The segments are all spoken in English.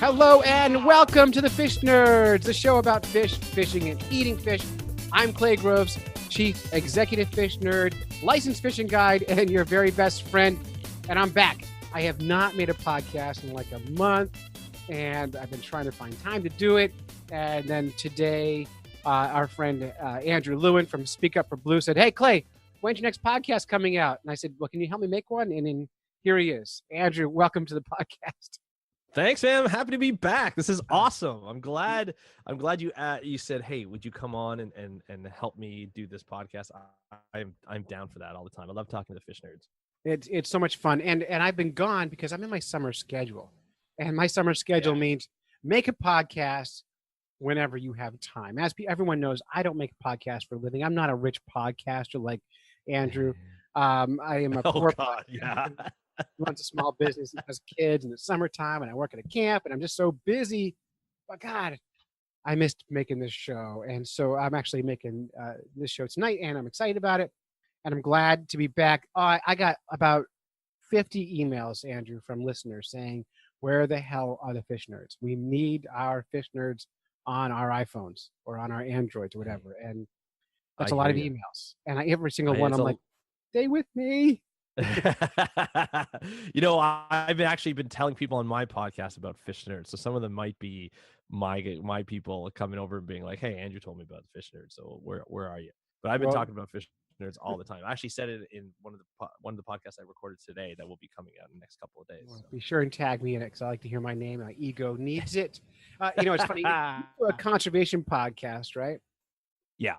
Hello and welcome to the Fish Nerds, the show about fish, fishing, and eating fish. I'm Clay Groves, Chief Executive Fish Nerd, licensed fishing guide, and your very best friend. And I'm back. I have not made a podcast in like a month, and I've been trying to find time to do it. And then today, our friend Andrew Lewin from Speak Up for Blue said, "Hey, Clay, when's your next podcast coming out?" And I said, "Well, can you help me make one?" And then here he is. Andrew, welcome to the podcast. Thanks, man. I'm happy to be back. This is awesome. I'm glad you said, "Hey, would you come on and help me do this podcast?" I'm down for that all the time. I love talking to the fish nerds. It's so much fun, and I've been gone because I'm in my summer schedule, and my summer schedule means make a podcast whenever you have time. As everyone knows, I don't make a podcast for a living. I'm not a rich podcaster like Andrew. I am a poor podcaster. Runs a small business, has kids in the summertime, and I work at a camp, and I'm just so busy. But God, I missed making this show, and so I'm actually making this show tonight, and I'm excited about it, and I'm glad to be back. I got about 50 emails, Andrew, from listeners saying, "Where the hell are the fish nerds? We need our fish nerds on our iPhones or on our Androids or whatever." And that's a lot of emails, and every single one, I'm like, "Stay with me." I've actually been telling people on my podcast about fish nerds, so some of them might be my people coming over and being like, "Hey, Andrew told me about the fish nerds, so where are you?" But I've been talking about fish nerds all the time. I actually said it in one of the podcasts I recorded today that will be coming out in the next couple of days. Well, be sure and tag me in it because I like to hear my name. My ego needs it. It's funny. You're a conservation podcast, right? Yeah.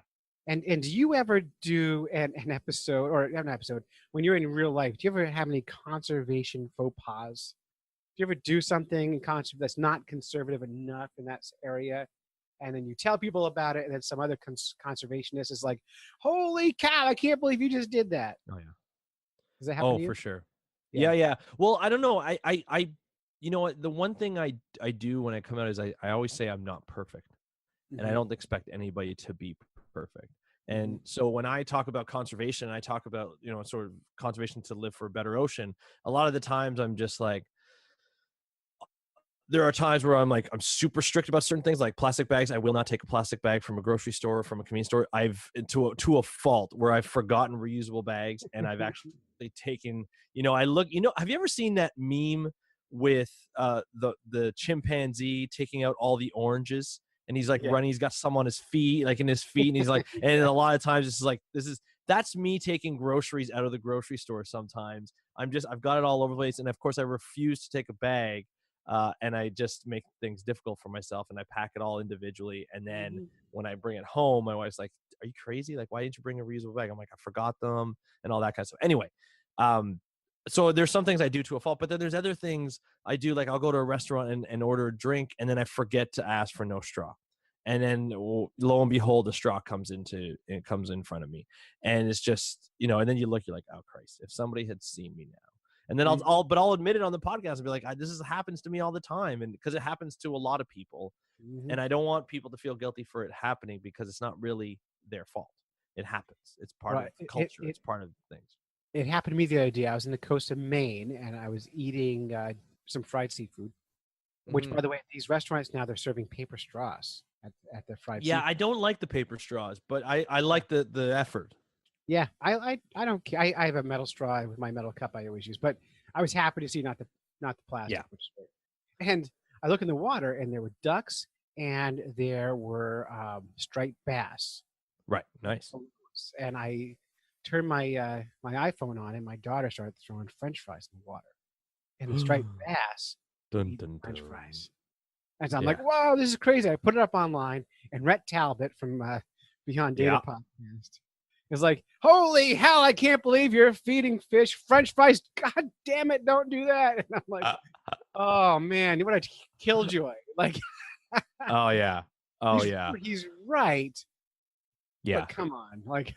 And do you ever do an episode or an episode when you're in real life? Do you ever have any conservation faux pas? Do you ever do something that's not conservative enough in that area, and then you tell people about it, and then some other conservationist is like, "Holy cow! I can't believe you just did that." Oh yeah. Does that happen to you? For sure. Yeah. Well, I don't know. I you know what? The one thing I do when I come out is I always say I'm not perfect, and I don't expect anybody to be perfect. And so when I talk about conservation, I talk about, sort of conservation to live for a better ocean. A lot of the times I'm just like, there are times where I'm super strict about certain things, like plastic bags. I will not take a plastic bag from a grocery store or from a convenience store. I've to a fault where I've forgotten reusable bags, and I've actually taken, have you ever seen that meme with the chimpanzee taking out all the oranges? And he's running, he's got some on his feet, in his feet. And he's like, and a lot of times that's me taking groceries out of the grocery store. Sometimes I've got it all over the place. And of course I refuse to take a bag. And I just make things difficult for myself, and I pack it all individually. And then when I bring it home, my wife's like, "Are you crazy? Like, why didn't you bring a reusable bag?" I'm like, "I forgot them," and all that kind of stuff. Anyway, so there's some things I do to a fault, but then there's other things I do. Like I'll go to a restaurant and order a drink, and then I forget to ask for no straw. And then lo and behold, the straw comes in front of me. And it's just, and then you look, you're like, "Oh Christ, if somebody had seen me now." And then I'll admit it on the podcast and be like, happens to me all the time. And because it happens to a lot of people, and I don't want people to feel guilty for it happening, because it's not really their fault. It happens. It's part of culture. It's part of things. It happened to me the other day. I was in the coast of Maine, and I was eating some fried seafood, which, by the way, at these restaurants now, they're serving paper straws at their fried seafood. I don't like the paper straws, but I like the effort. Yeah, I don't care. I have a metal straw with my metal cup I always use, but I was happy to see not the plastic. Yeah. Which is great. And I look in the water, and there were ducks, and there were striped bass. Right. Nice. And I turned my iPhone on, and my daughter started throwing French fries in the water, and the striped bass French fries. And so I'm like, "Wow, this is crazy!" I put it up online, and Rhett Talbot from Beyond Data podcast is like, "Holy hell, I can't believe you're feeding fish French fries. God damn it, don't do that." And I'm like, "Oh man, what a killjoy." Like, oh yeah. He's right. Yeah. But come on. Like,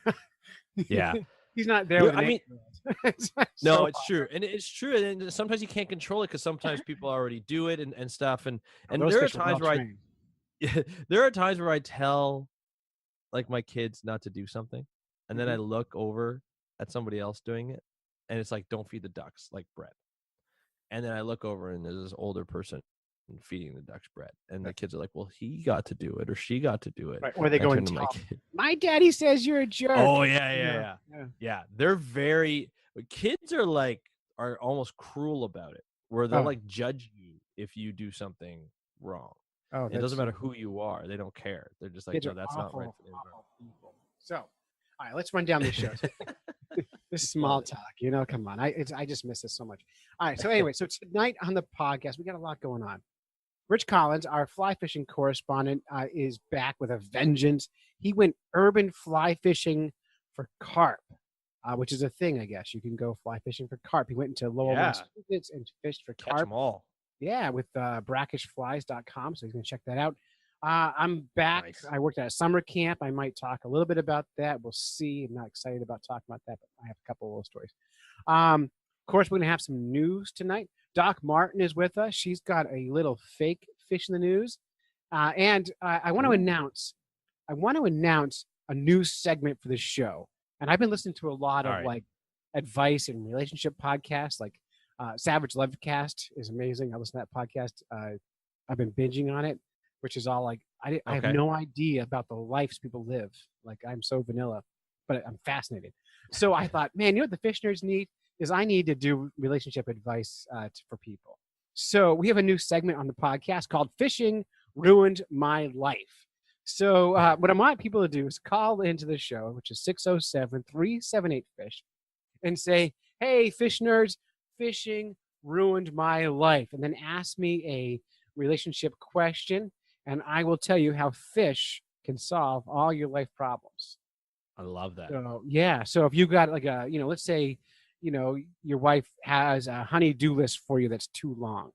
yeah. He's not there with no, it's true. And it's true. And sometimes you can't control it, because sometimes people already do it and stuff. And there are times where I tell my kids not to do something. And then I look over at somebody else doing it, and it's like, "Don't feed the ducks like bread." And then I look over, and there's this older person and feeding the ducks bread. And the kids are like, well, he got to do it or she got to do it. Right. Or they And go I and turn to my tell kid. my daddy says you're a jerk. Oh, Yeah. yeah. They're very, kids are almost cruel about it, where they'll Oh. like judge you if you do something wrong. Oh, It doesn't matter who you are. They don't care. They're just like, kids no, are that's awful, not right for them. awful people. So, all right, let's run down the show. This small talk, come on. I just miss this so much. All right, so anyway, so tonight on the podcast, we got a lot going on. Rich Collins, our fly fishing correspondent, is back with a vengeance. He went urban fly fishing for carp, which is a thing, I guess. You can go fly fishing for carp. He went into Lowell, Massachusetts, and fished for Catch carp. them all. Yeah, with brackishflies.com. So he's going to check that out. I'm back. Nice. I worked at a summer camp. I might talk a little bit about that. We'll see. I'm not excited about talking about that, but I have a couple of little stories. Of course, we're going to have some news tonight. Doc Martin is with us. She's got a little fake fish in the news. And I want to announce a new segment for this show. And I've been listening to a lot of like advice and relationship podcasts, like Savage Lovecast is amazing. I listen to that podcast. I've been binging on it, which is all like I have no idea about the lives people live. Like I'm so vanilla, but I'm fascinated. So I thought, man, you know what the fish nerds need is I need to do relationship advice for people. So we have a new segment on the podcast called "Fishing Ruined My Life." So what I want people to do is call into the show, which is 607-378-FISH, and say, "Hey, fish nerds, fishing ruined my life," and then ask me a relationship question, and I will tell you how fish can solve all your life problems. I love that. So, yeah. So if you got like let's say, your wife has a honey-do list for you that's too long.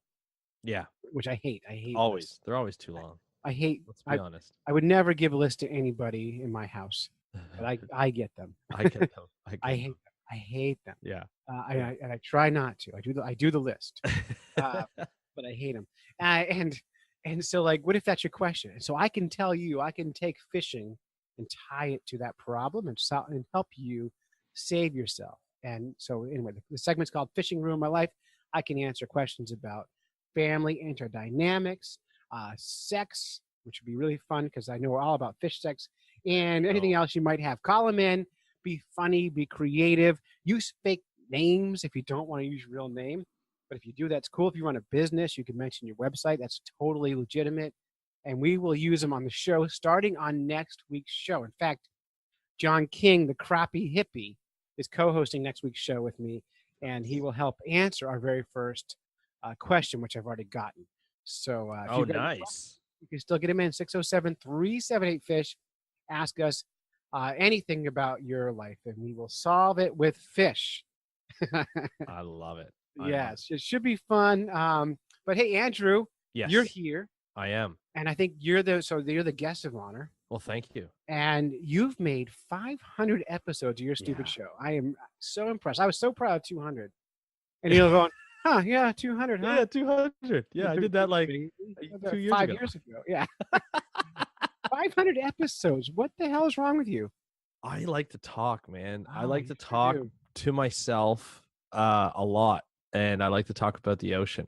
Yeah. Which I hate. I hate always. lists. They're always too long. I hate. Let's be honest. I would never give a list to anybody in my house, but I get them. I get them. I hate them. I hate them. Yeah. And I try not to. I do the list, but I hate them. And so like, what if that's your question? And so I can tell you, I can take fishing and tie it to that problem and help you save yourself. And so anyway, the segment's called "Fishing Ruined My Life." I can answer questions about family interdynamics, sex, which would be really fun because I know all about fish sex, and anything else you might have. Call them in. Be funny. Be creative. Use fake names if you don't want to use your real name. But if you do, that's cool. If you run a business, you can mention your website. That's totally legitimate. And we will use them on the show starting on next week's show. In fact, John King, the crappie hippie, is co-hosting next week's show with me, and he will help answer our very first question, which I've already gotten. So nice. You can still get him in 607-378-FISH. Ask us anything about your life, and we will solve it with fish. I love it. Yes, it should be fun. But hey, Andrew, you're here. I am. And I think you're the guest of honor. Well, thank you. And you've made 500 episodes of your stupid show. I am so impressed. I was so proud of 200. And you're going, 200, huh? Yeah, 200. Yeah, I did that like 2 years 5 ago. years ago. Yeah. 500 episodes. What the hell is wrong with you? I like to talk, man. I Oh, like to you talk do. to myself a lot, and I like to talk about the ocean.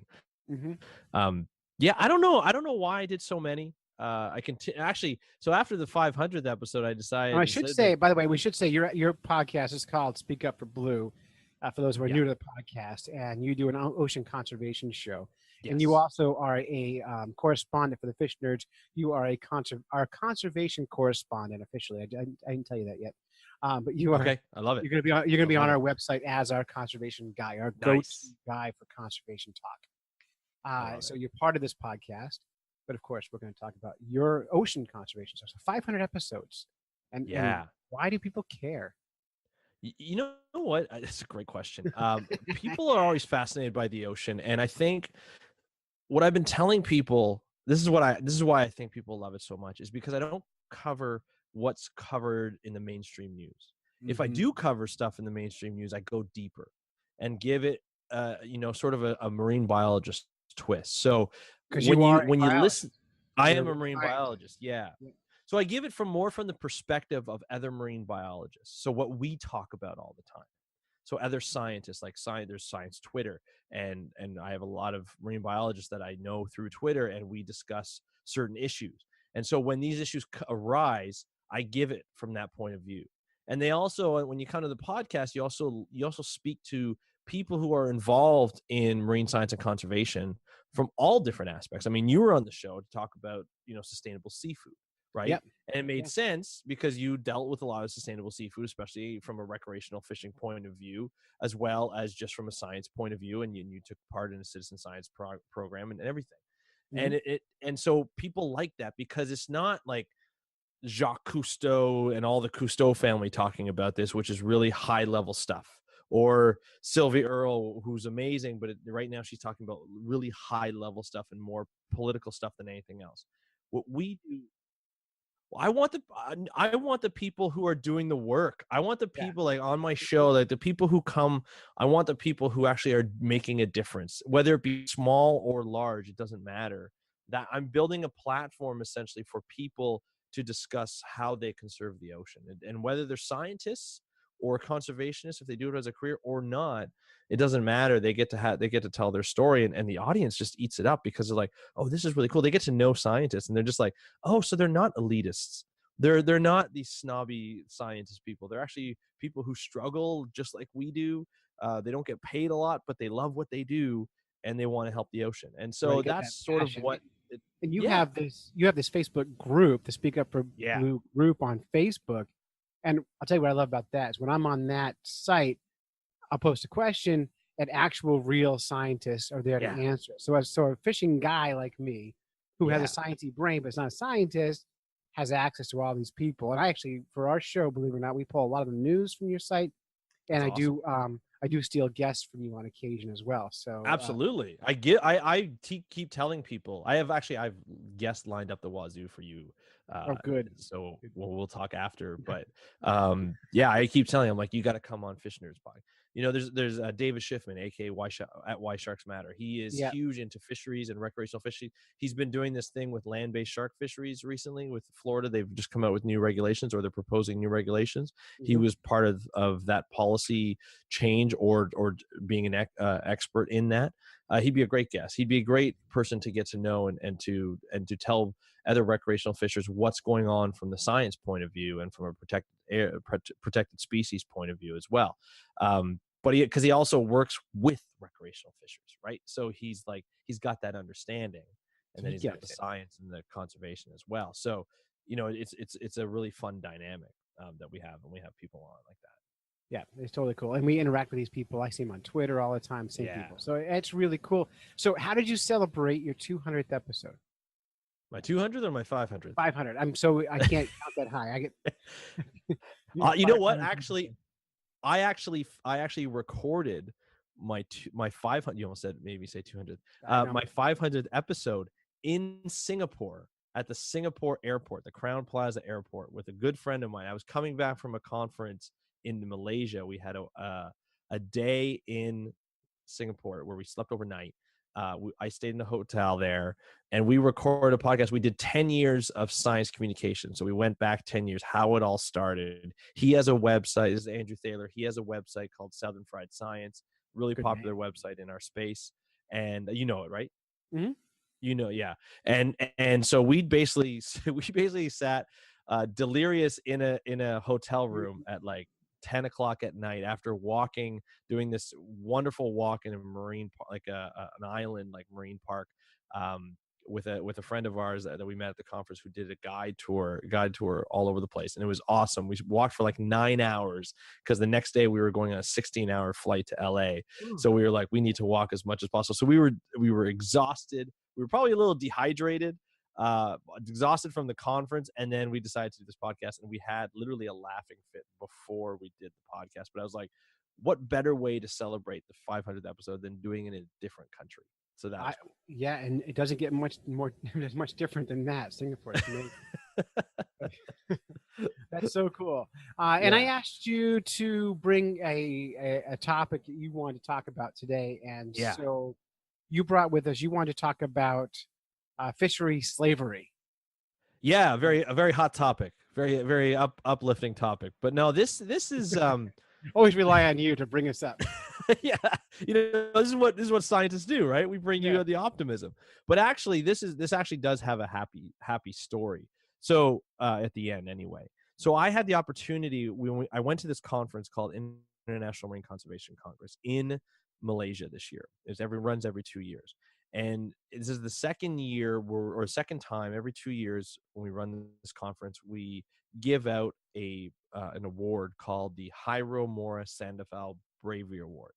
Mm-hmm. Yeah, I don't know why I did so many. I can actually. So after the 500th episode, I decided. I should say, by the way, we should say your podcast is called "Speak Up for Blue." For those who are new to the podcast, and you do an ocean conservation show, and you also are a correspondent for the Fish Nerds. You are our conservation correspondent officially. I didn't tell you that yet, but you are. Okay, I love it. You're gonna be on our website as our conservation guy, our go-to guy for conservation talk. So you're part of this podcast, but of course we're going to talk about your ocean conservation stuff. So 500 episodes, and why do people care? You know what? That's a great question. People are always fascinated by the ocean, and I think what I've been telling people, this is why I think people love it so much, is because I don't cover what's covered in the mainstream news. Mm-hmm. If I do cover stuff in the mainstream news, I go deeper and give it, sort of a marine biologist twist. So when you listen, I am a marine biologist. Yeah. So I give it from the perspective of other marine biologists. So what we talk about all the time. So other scientists, like there's science Twitter, and I have a lot of marine biologists that I know through Twitter, and we discuss certain issues. And so when these issues arise, I give it from that point of view. And they also, when you come to the podcast, you also speak to people who are involved in marine science and conservation from all different aspects. I mean, you were on the show to talk about, sustainable seafood, right? Yep. And it made Yeah. sense because you dealt with a lot of sustainable seafood, especially from a recreational fishing point of view, as well as just from a science point of view. And you took part in a citizen science program and everything. Mhm. And so people like that because it's not like Jacques Cousteau and all the Cousteau family talking about this, which is really high level stuff, or Sylvia Earle, who's amazing, but right now she's talking about really high level stuff and more political stuff than anything else. What we do, I want the people who are doing the work. I want the Yeah. people like on my show, like the people who come. I want the people who actually are making a difference, whether it be small or large. It doesn't matter. That I'm building a platform essentially for people to discuss how they conserve the ocean, and whether they're scientists or conservationists, if they do it as a career or not, it doesn't matter. They get to tell their story, and the audience just eats it up because they're like, oh, this is really cool. They get to know scientists, and they're just like, oh, so they're not elitists. They're not these snobby scientist people. They're actually people who struggle just like we do. They don't get paid a lot, but they love what they do, and they want to help the ocean. And Right. so Get that that's sort of passion. what. It, And you yeah, have this Facebook group, the Speak Up for yeah, Blue group on Facebook. And I'll tell you what I love about that is when I'm on that site, I'll post a question and actual real scientists are there to yeah, answer. So a fishing guy like me who has a yeah. sciencey brain but is not a scientist has access to all these people. And I actually, for our show, believe it or not, we pull a lot of the news from your site, and That's awesome. I do steal guests from you on occasion as well. So Absolutely. Keep telling people. I've guests lined up the wazoo for you. oh, good. So we'll talk after. But yeah, I keep telling him like you got to come on Fish Nerds Pod. There's David Schiffman, aka at Why Sharks Matter. He is Yeah. huge into fisheries and recreational fishing. He's been doing this thing with land-based shark fisheries recently with Florida. They've just come out with new regulations, or they're proposing new regulations. He Mhm. was part of that policy change, or being an expert in that. He'd be a great guest. He'd be a great person to get to know and to tell other recreational fishers what's going on from the science point of view and from a protected species point of view as well. But because he also works with recreational fishers, right? So he's got that understanding, and then He he's got the gets it. science and the conservation as well. So it's a really fun dynamic that we have, and we have people on like that. Yeah, it's totally cool. And we interact with these people. I see them on Twitter all the time, same Yeah. people. So it's really cool. So how did you celebrate your 200th episode? My 200th or my 500th? 500. I can't count that high. I get you know what? 500 Actually, I actually recorded my 500. You almost said maybe say 200. I know. My 500th episode in Singapore at the Singapore airport, the Crown Plaza airport, with a good friend of mine. I was coming back from a conference in Malaysia. We had a day in Singapore where we slept overnight. I stayed in a hotel there, and we recorded a podcast. We did 10 years of science communication. So we went back 10 years, how it all started. He has a website. This is Andrew Thaler. He has a website called Southern Fried Science, really Good popular name. website in our space. And you know it, right? Mhm. Yeah. And so we basically sat delirious in a hotel room at like 10 o'clock at night after doing this wonderful walk in a marine like an island like marine park, with a friend of ours that we met at the conference, who did a guide tour all over the place, and it was awesome. We walked for like 9 hours because the next day we were going on a 16-hour flight to LA. So we were like, we need to walk as much as possible. So we were exhausted. We were probably a little dehydrated, exhausted from the conference, and then we decided to do this podcast, and we had literally a laughing fit before we did the podcast. But I was like, what better way to celebrate the 500th episode than doing it in a different country? So that was cool. Yeah, and it doesn't get much more much different than that. Singapore. It's amazing. That's so cool. And I Yeah. asked you to bring a topic that you wanted to talk about today, and Yeah. so you brought with us. You wanted to talk about fishery slavery. Yeah, a very hot topic, very uplifting topic. But no, this is Always rely on you to bring us up. Yeah, this is what scientists do, right? We bring Yeah. you the optimism. But actually, this actually does have a happy story. So at the end, anyway. So I had the opportunity when I went to this conference called International Marine Conservation Congress in Malaysia this year. Runs every 2 years, and this is the second year or second time every 2 years when we run this conference, we give out an award called the Jairo Mora Sandoval Bravery Award.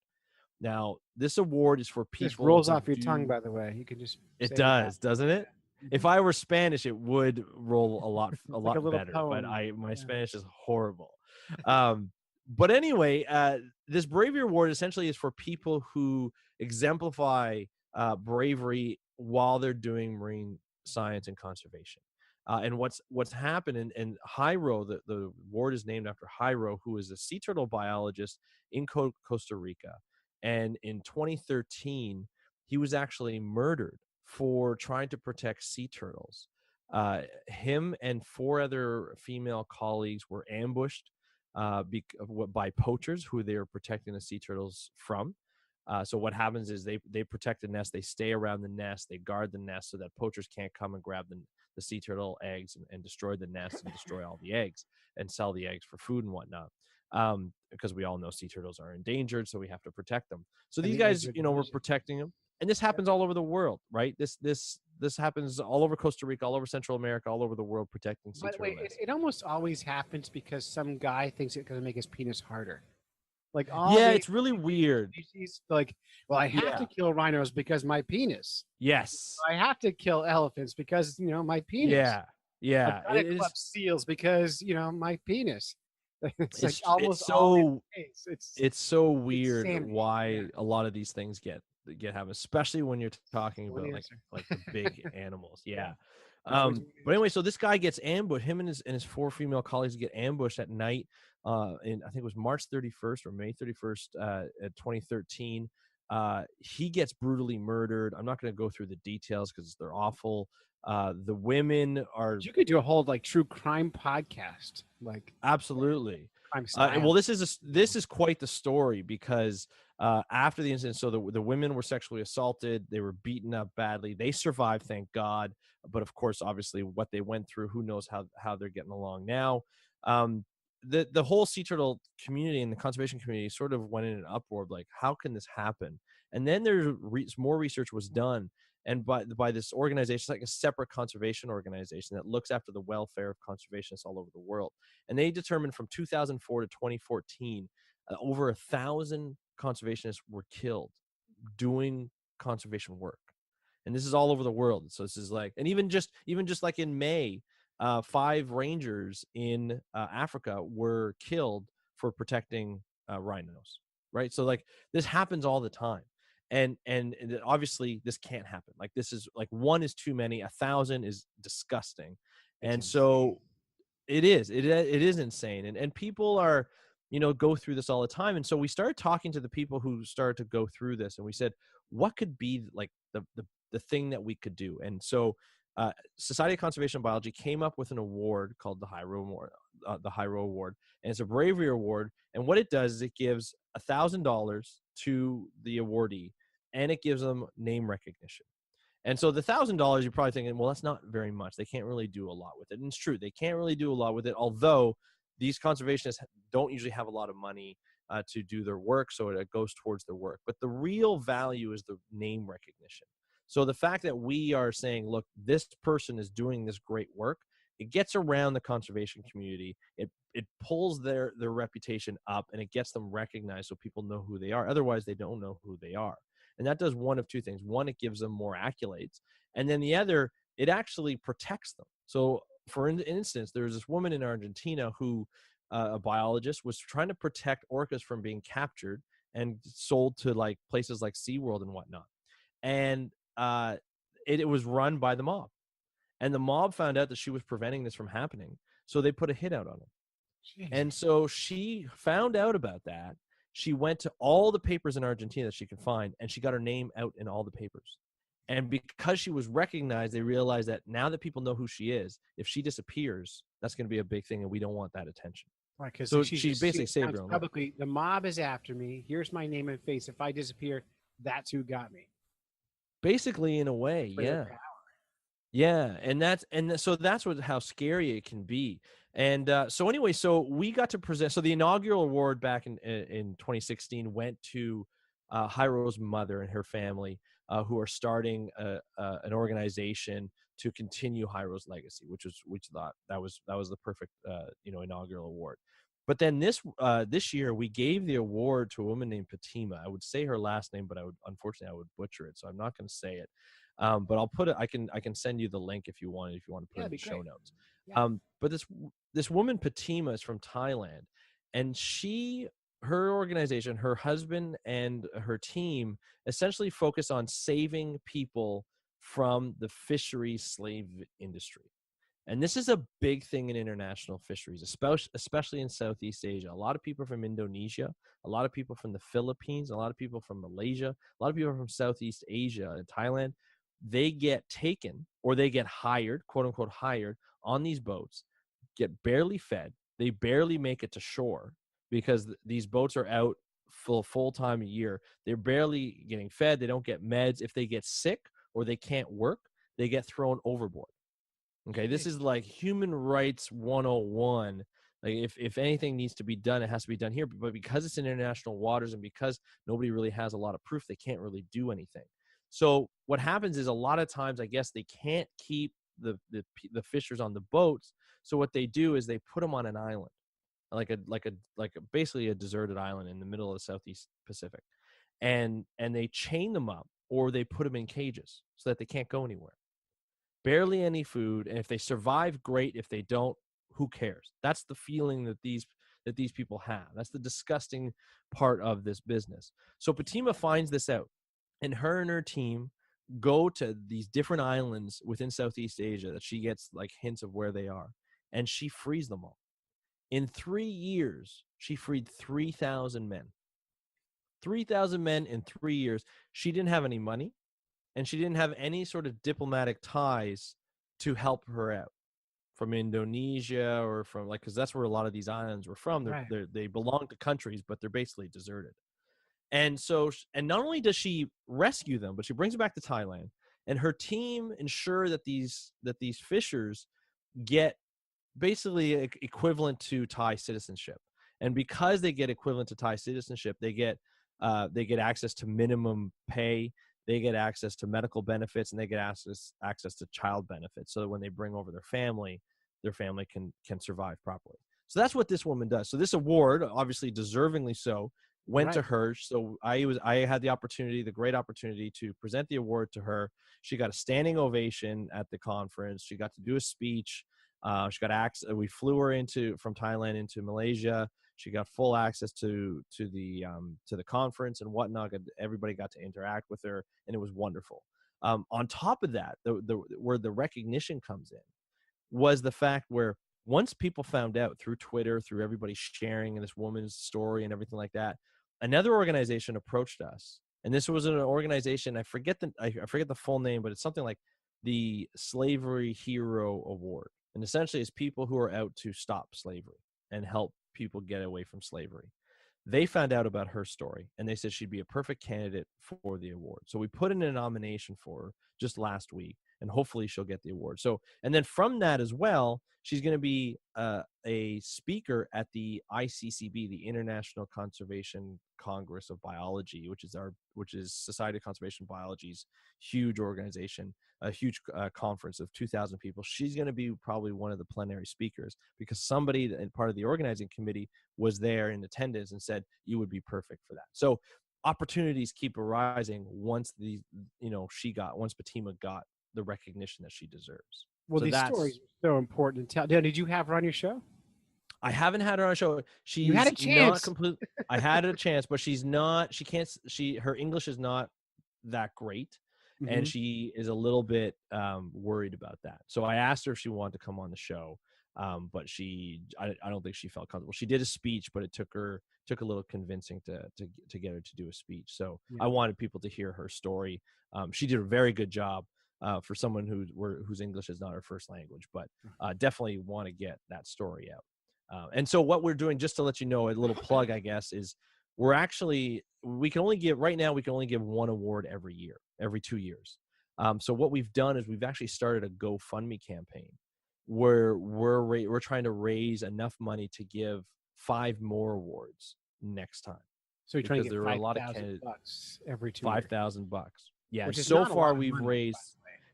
Now, this award is for This people rolls who off your tongue, do. by the way. You can just It say it now. does, doesn't it? Yeah. If I were Spanish, it would roll a It's like a lot little better. But poem. my Yeah. Spanish is horrible. But anyway, this bravery award essentially is for people who exemplify bravery while they're doing marine science and conservation. And what's happened, and Jairo, the award is named after Jairo, who is a sea turtle biologist in Costa Rica. And in 2013, he was actually murdered for trying to protect sea turtles. Him and four other female colleagues were ambushed by poachers who they were protecting the sea turtles from. So what happens is they protect the nest, they stay around the nest, they guard the nest so that poachers can't come and grab the sea turtle eggs and destroy the nest and destroy all the eggs and sell the eggs for food and whatnot. Because we all know sea turtles are endangered, so we have to protect them. So And these the eggs guys, are were delicious. protecting them, and this happens all over the world, right? This happens all over Costa Rica, all over Central America, all over the world, protecting sea By the turtle way, nests. it almost always happens because some guy thinks it's going to make his penis harder. Like all Yeah, the it's really weird. species, like, well, I have to Yeah. kill rhinos because my penis. Yes. I have to kill elephants because my penis. Yeah. I've Yeah. got to It club is. seals because my penis. It's like It's almost always so the case. It's it's so weird insanity. Yeah. why a lot of these things get happen, especially when you're talking One about answer. like the big animals. Yeah. Yeah. There's always one But answer. anyway, so this guy gets ambushed. Him and his four female colleagues get ambushed at night. In I think it was March 31st or May 31st, at 2013. He gets brutally murdered. I'm not going to go through the details because they're awful. The women are You could do a whole like true crime podcast, like absolutely. crime Well, style. this is quite the story because after the incident, so the women were sexually assaulted, they were beaten up badly. They survived, thank God. But of course, obviously, what they went through, who knows how they're getting along now. Um, the whole sea turtle community and the conservation community sort of went in an uproar, like how can this happen? And then more research was done, and by this organization, it's like a separate conservation organization that looks after the welfare of conservationists all over the world. And they determined from 2004 to 2014, over 1,000 conservationists were killed doing conservation work, and this is all over the world. So this is like, and even just like in May, 5 rangers in Africa were killed for protecting rhinos. Right, so like this happens all the time, and obviously this can't happen. Like this is like one is too many. 1,000 is disgusting, It's and insane. so it is insane, and people are go through this all the time. And so we started talking to the people who started to go through this, and we said, what could be like the thing that we could do? And so Society of Conservation Biology came up with an award called the Jairo Award, and it's a bravery award. And what it does is it gives $1,000 to the awardee, and it gives them name recognition. And so the $1,000, you're probably thinking, well, that's not very much. They can't really do a lot with it. And it's true. They can't really do a lot with it, although these conservationists don't usually have a lot of money to do their work. So it goes towards their work. But the real value is the name recognition. So the fact that we are saying, look, this person is doing this great work, it gets around the conservation community. It pulls their reputation up, and it gets them recognized so people know who they are. Otherwise, they don't know who they are. And that does one of two things. One, it gives them more accolades. And then the other, it actually protects them. So for instance, there's this woman in Argentina who, a biologist, was trying to protect orcas from being captured and sold to like places like SeaWorld and whatnot. And it was run by the mob. And the mob found out that she was preventing this from happening. So they put a hit out on her. And Jesus. so she found out about that. She went to all the papers in Argentina that she could find, and she got her name out in all the papers. And because she was recognized, they realized that now that people know who she is, if she disappears, that's going to be a big thing, and we don't want that attention. Right, because So she she just she basically saved her announced own life. publicly, the mob is after me. Here's my name and face. If I disappear, that's who got me. Basically, in a way, For their yeah. power. Yeah, so that's what how scary it can be. And so anyway, so we got to present. So the inaugural award back in 2016 went to Hyro's mother and her family, who are starting an organization to continue Hyro's legacy, which thought that was the perfect inaugural award. But then this year we gave the award to a woman named Fatima. I would say her last name, but unfortunately I would butcher it, so I'm not going to say it. But I'll put it. I can send you the link if you want to put Yeah, it that'd in the be show great. notes. Yeah. But this woman Fatima is from Thailand, and her organization, her husband and her team essentially focus on saving people from the fisheries slave industry. And this is a big thing in international fisheries, especially in Southeast Asia. A lot of people from Indonesia, a lot of people from the Philippines, a lot of people from Malaysia, a lot of people from Southeast Asia and Thailand, they get taken or they get hired, quote unquote, hired on these boats, get barely fed. They barely make it to shore because these boats are out full time a year. They're barely getting fed. They don't get meds. If they get sick or they can't work, they get thrown overboard. Okay, this is like human rights 101. Like if anything needs to be done, it has to be done here. But because it's in international waters and because nobody really has a lot of proof, they can't really do anything. So what happens is a lot of times, I guess they can't keep the fishers on the boats. So what they do is they put them on an island, like basically a deserted island in the middle of the Southeast Pacific, and they chain them up or they put them in cages so that they can't go anywhere. Barely any food, and if they survive, great. If they don't, who cares? That's the feeling that these people have. That's the disgusting part of this business. So Fatima finds this out, and her team go to these different islands within Southeast Asia that she gets like hints of where they are, and she frees them all. In 3 years, she freed 3,000 men. 3,000 men in 3 years. She didn't have any money, and she didn't have any sort of diplomatic ties to help her out from Indonesia or from because that's where a lot of these islands were from. Right. They belong to countries, but they're basically deserted. And so, and not only does she rescue them, but she brings them back to Thailand, and her team ensure that these fishers get basically equivalent to Thai citizenship. And because they get equivalent to Thai citizenship, they get access to minimum pay, they get access to medical benefits, and they get access to child benefits, so that when they bring over their family can survive properly. So that's what this woman does. So this award, obviously deservingly so, went to Right. her. So I had the great opportunity to present the award to her. She got a standing ovation at the conference. She got to do a speech. She got access. We flew her from Thailand into Malaysia. She got full access to the conference and whatnot. Everybody got to interact with her, and it was wonderful. On top of that, where the recognition comes in was the fact where once people found out through Twitter, through everybody sharing this woman's story and everything like that, another organization approached us, and this was an organization I forget the full name, but it's something like the Slavery Hero Award, and essentially it's people who are out to stop slavery and help people get away from slavery. They found out about her story, and they said she'd be a perfect candidate for the award. So we put in a nomination for her just last week, and hopefully she'll get the award. So, and then from that as well, she's going to be a speaker at the ICCB, the International Conservation Congress of Biology, which is Society of Conservation Biology's huge organization, a huge conference of 2,000 people. She's going to be probably one of the plenary speakers because somebody and part of the organizing committee was there in attendance and said you would be perfect for that. So opportunities keep arising once once Fatima got the recognition that she deserves. Well, So these stories are so important to tell. Now, did you have her on your show? I haven't had her on a show. You had She's a not chance. complete. I had a chance, but she's not. She can't. Her English is not that great, and Mm-hmm. she is a little bit worried about that. So I asked her if she wanted to come on the show, but I don't think she felt comfortable. She did a speech, but it took a little convincing to get her to do a speech. So Yeah. I wanted people to hear her story. She did a very good job for someone whose English is not her first language, but definitely want to get that story out. And so what we're doing, just to let you know, a little plug, I guess, is we can only give one award every year, every 2 years. So what we've done is we've actually started a GoFundMe campaign where we're trying to raise enough money to give 5 more awards next time. So you're trying to There get are a lot of $5,000 every 2 years. $5,000. Yeah. Which is So not a far lot of we've money, raised.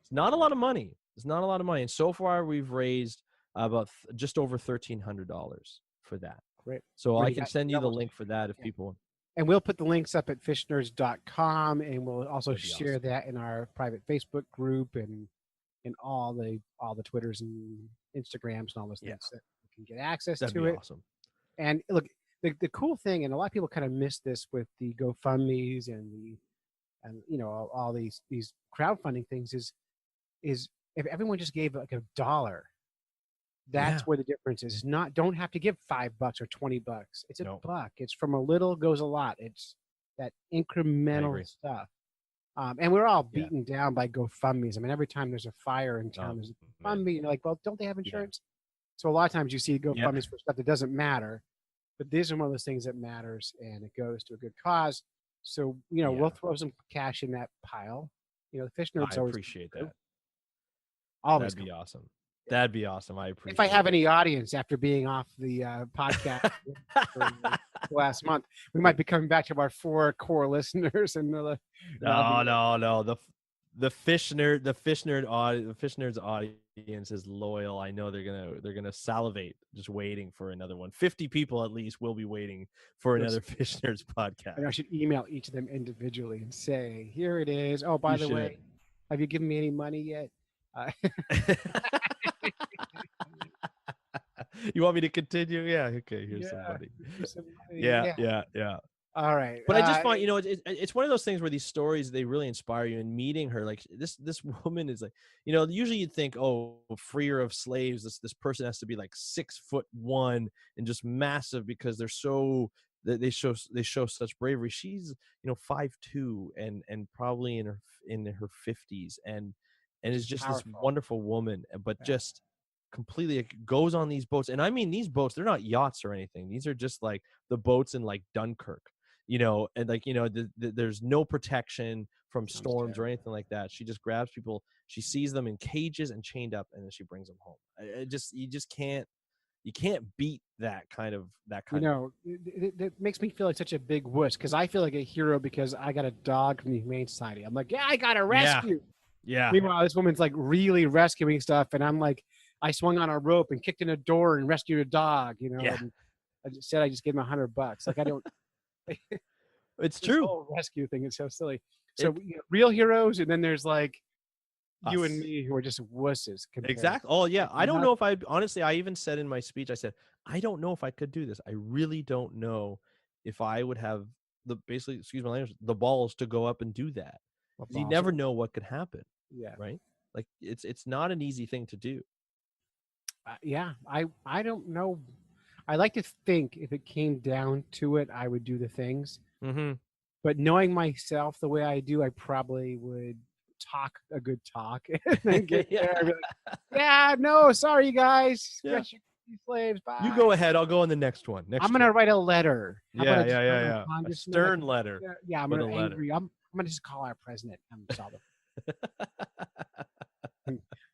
It's not a lot of money. It's not a lot of money. And so far we've raised about just over $1,300 for that. Great. So Well, I can send you the link for that if yeah. people. And we'll put the links up at fishnerds.com, and we'll also share awesome. that in our private Facebook group and in all the Twitters and Instagrams and all those things that you can get access That'd to be it. awesome. And look, the cool thing, and a lot of people kind of miss this with the GoFundMe's and all these crowdfunding things is if everyone just gave like $1, that's where the difference is. It's not, don't have to give $5 or $20. It's a buck. It's from a little goes a lot. It's that incremental stuff. And we're all beaten down by GoFundMe's. I mean, every time there's a fire in town, there's a GoFundMe. You're like, well, don't they have insurance? So a lot of times you see GoFundMe's for stuff that doesn't matter, but these are one of those things that matters, and it goes to a good cause. So we'll throw some cash in that pile. The Fish Nerds always appreciate that. Always that'd be awesome. That'd be awesome. I appreciate. If I have any audience after being off the podcast for last month, we might be coming back to our 4 core listeners. And no. The Fish Nerds audience is loyal. I know they're gonna salivate, just waiting for another one. 50 people at least will be waiting for another Fish Nerds podcast. And I should email each of them individually and say, "Here it is. Oh, by the way, have you given me any money yet?" You want me to continue? Yeah. Okay. Here's some money. Yeah. All right. But I just find, it's one of those things where these stories, they really inspire you. And meeting her, like this woman is like, usually you'd think, oh, freer of slaves, this person has to be like 6'1" and just massive because they show such bravery. She's 5'2" and probably in her 50s and is just powerful. This wonderful woman, but just completely goes on these boats. And I mean, these boats, they're not yachts or anything. These are just like the boats in like Dunkirk, and like, there's no protection from storms or anything like that. She just grabs people. She sees them in cages and chained up, and then she brings them home. You can't beat that kind of. It makes me feel like such a big wuss because I feel like a hero because I got a dog from the Humane Society. I'm like, I got a rescue. Yeah. Meanwhile, this woman's like really rescuing stuff, and I'm like, I swung on a rope and kicked in a door and rescued a dog. And I just gave him $100. Like I don't. It's true. Whole rescue thing is so silly. So real heroes, and then there's like us. You and me who are just wusses. Exactly. Oh yeah. I don't know if I even said in my speech, I said, I don't know if I could do this. I really don't know if I would have excuse my language, the balls to go up and do that. You never know what could happen. Yeah. Right. Like it's not an easy thing to do. I don't know. I like to think if it came down to it, I would do the things. Mm-hmm. But knowing myself the way I do, I probably would talk a good talk and then get there. Like, no, sorry, you guys. Yeah. You slaves. Bye. You go ahead. I'll go on the next one. I'm gonna write a letter. Yeah. A stern letter. Yeah, I'm gonna angry. I'm gonna just call our president and solve it.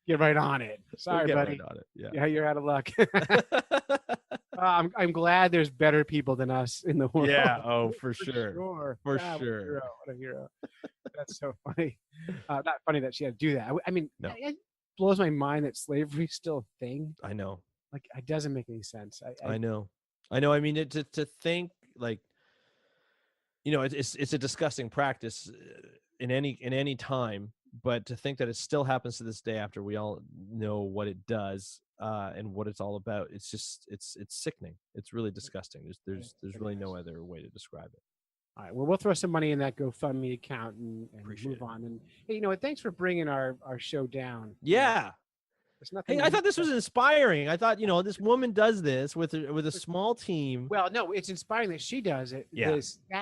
Get right on it. Sorry, buddy. Right on it. Yeah, you're out of luck. I'm glad there's better people than us in the world. Yeah. Oh, for sure. For sure. What a hero. That's so funny. Not funny that she had to do that. I mean, it blows my mind that slavery's still a thing. I know. Like, it doesn't make any sense. I know. I mean, to think like, it's a disgusting practice in any time. But to think that it still happens to this day after we all know what it does and what it's all about, it's just it's sickening. It's really disgusting. There's really no other way to describe it. All right. Well, we'll throw some money in that GoFundMe account and move on. And hey, thanks for bringing our show down. Yeah. Hey, I thought this was inspiring. I thought, this woman does this with a small team. Well, no, it's inspiring that she does it. Yeah.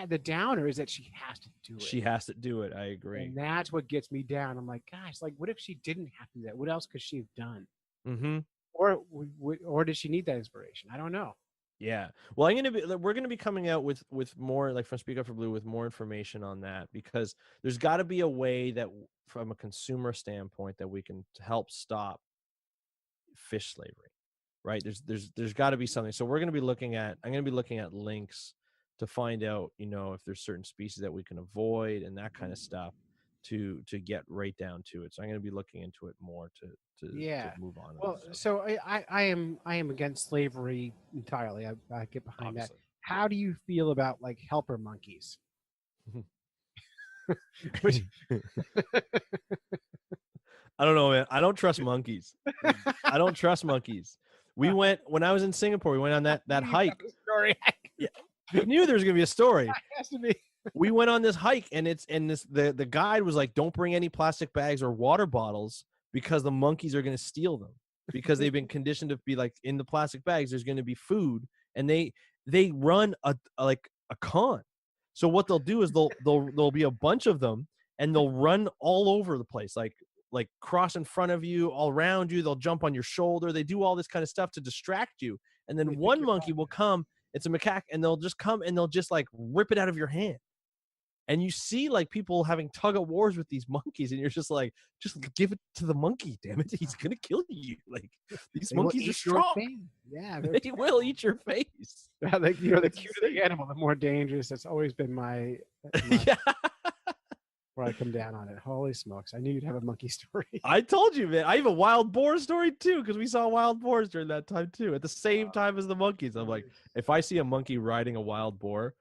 The downer is that she has to do it. She has to do it. I agree. And that's what gets me down. I'm like, gosh, like, what if she didn't have to do that? What else could she have done? Mm-hmm. or did she need that inspiration? I don't know. Yeah. Well, we're gonna be coming out with more, like, from Speak Up for Blue, with more information on that, because there's got to be a way that, from a consumer standpoint, that we can help stop fish slavery, right? There's got to be something. So I'm going to be looking at links to find out, if there's certain species that we can avoid and that kind of stuff, to get right down to it. So I'm going to be looking into it more to move on. Well, so I am against slavery entirely. I get behind Obviously. that. How do you feel about like helper monkeys? Which I don't know, man. I don't trust monkeys. I don't trust monkeys. When I was in Singapore, we went on that hike. Story. Yeah, you knew there was gonna be a story. It has to be. We went on this hike, and the guide was like, "Don't bring any plastic bags or water bottles because the monkeys are gonna steal them, because they've been conditioned to be like, in the plastic bags there's gonna be food, and they run a con. So what they'll do is there'll be a bunch of them, and they'll run all over the place, like cross in front of you, all around you. They'll jump on your shoulder. They do all this kind of stuff to distract you. And then one monkey will come. It's a macaque, and they'll just come and they'll just like rip it out of your hand. And you see like people having tug of wars with these monkeys, and you're just like, just give it to the monkey, damn it! He's gonna kill you. Like, these monkeys are strong. Yeah, they will eat your face. Like, the cuter the animal, the more dangerous. That's always been my Yeah. where I come down on it. Holy smokes! I knew you'd have a monkey story. I told you, man. I have a wild boar story too, because we saw wild boars during that time too, at the same time as the monkeys. I'm like, if I see a monkey riding a wild boar,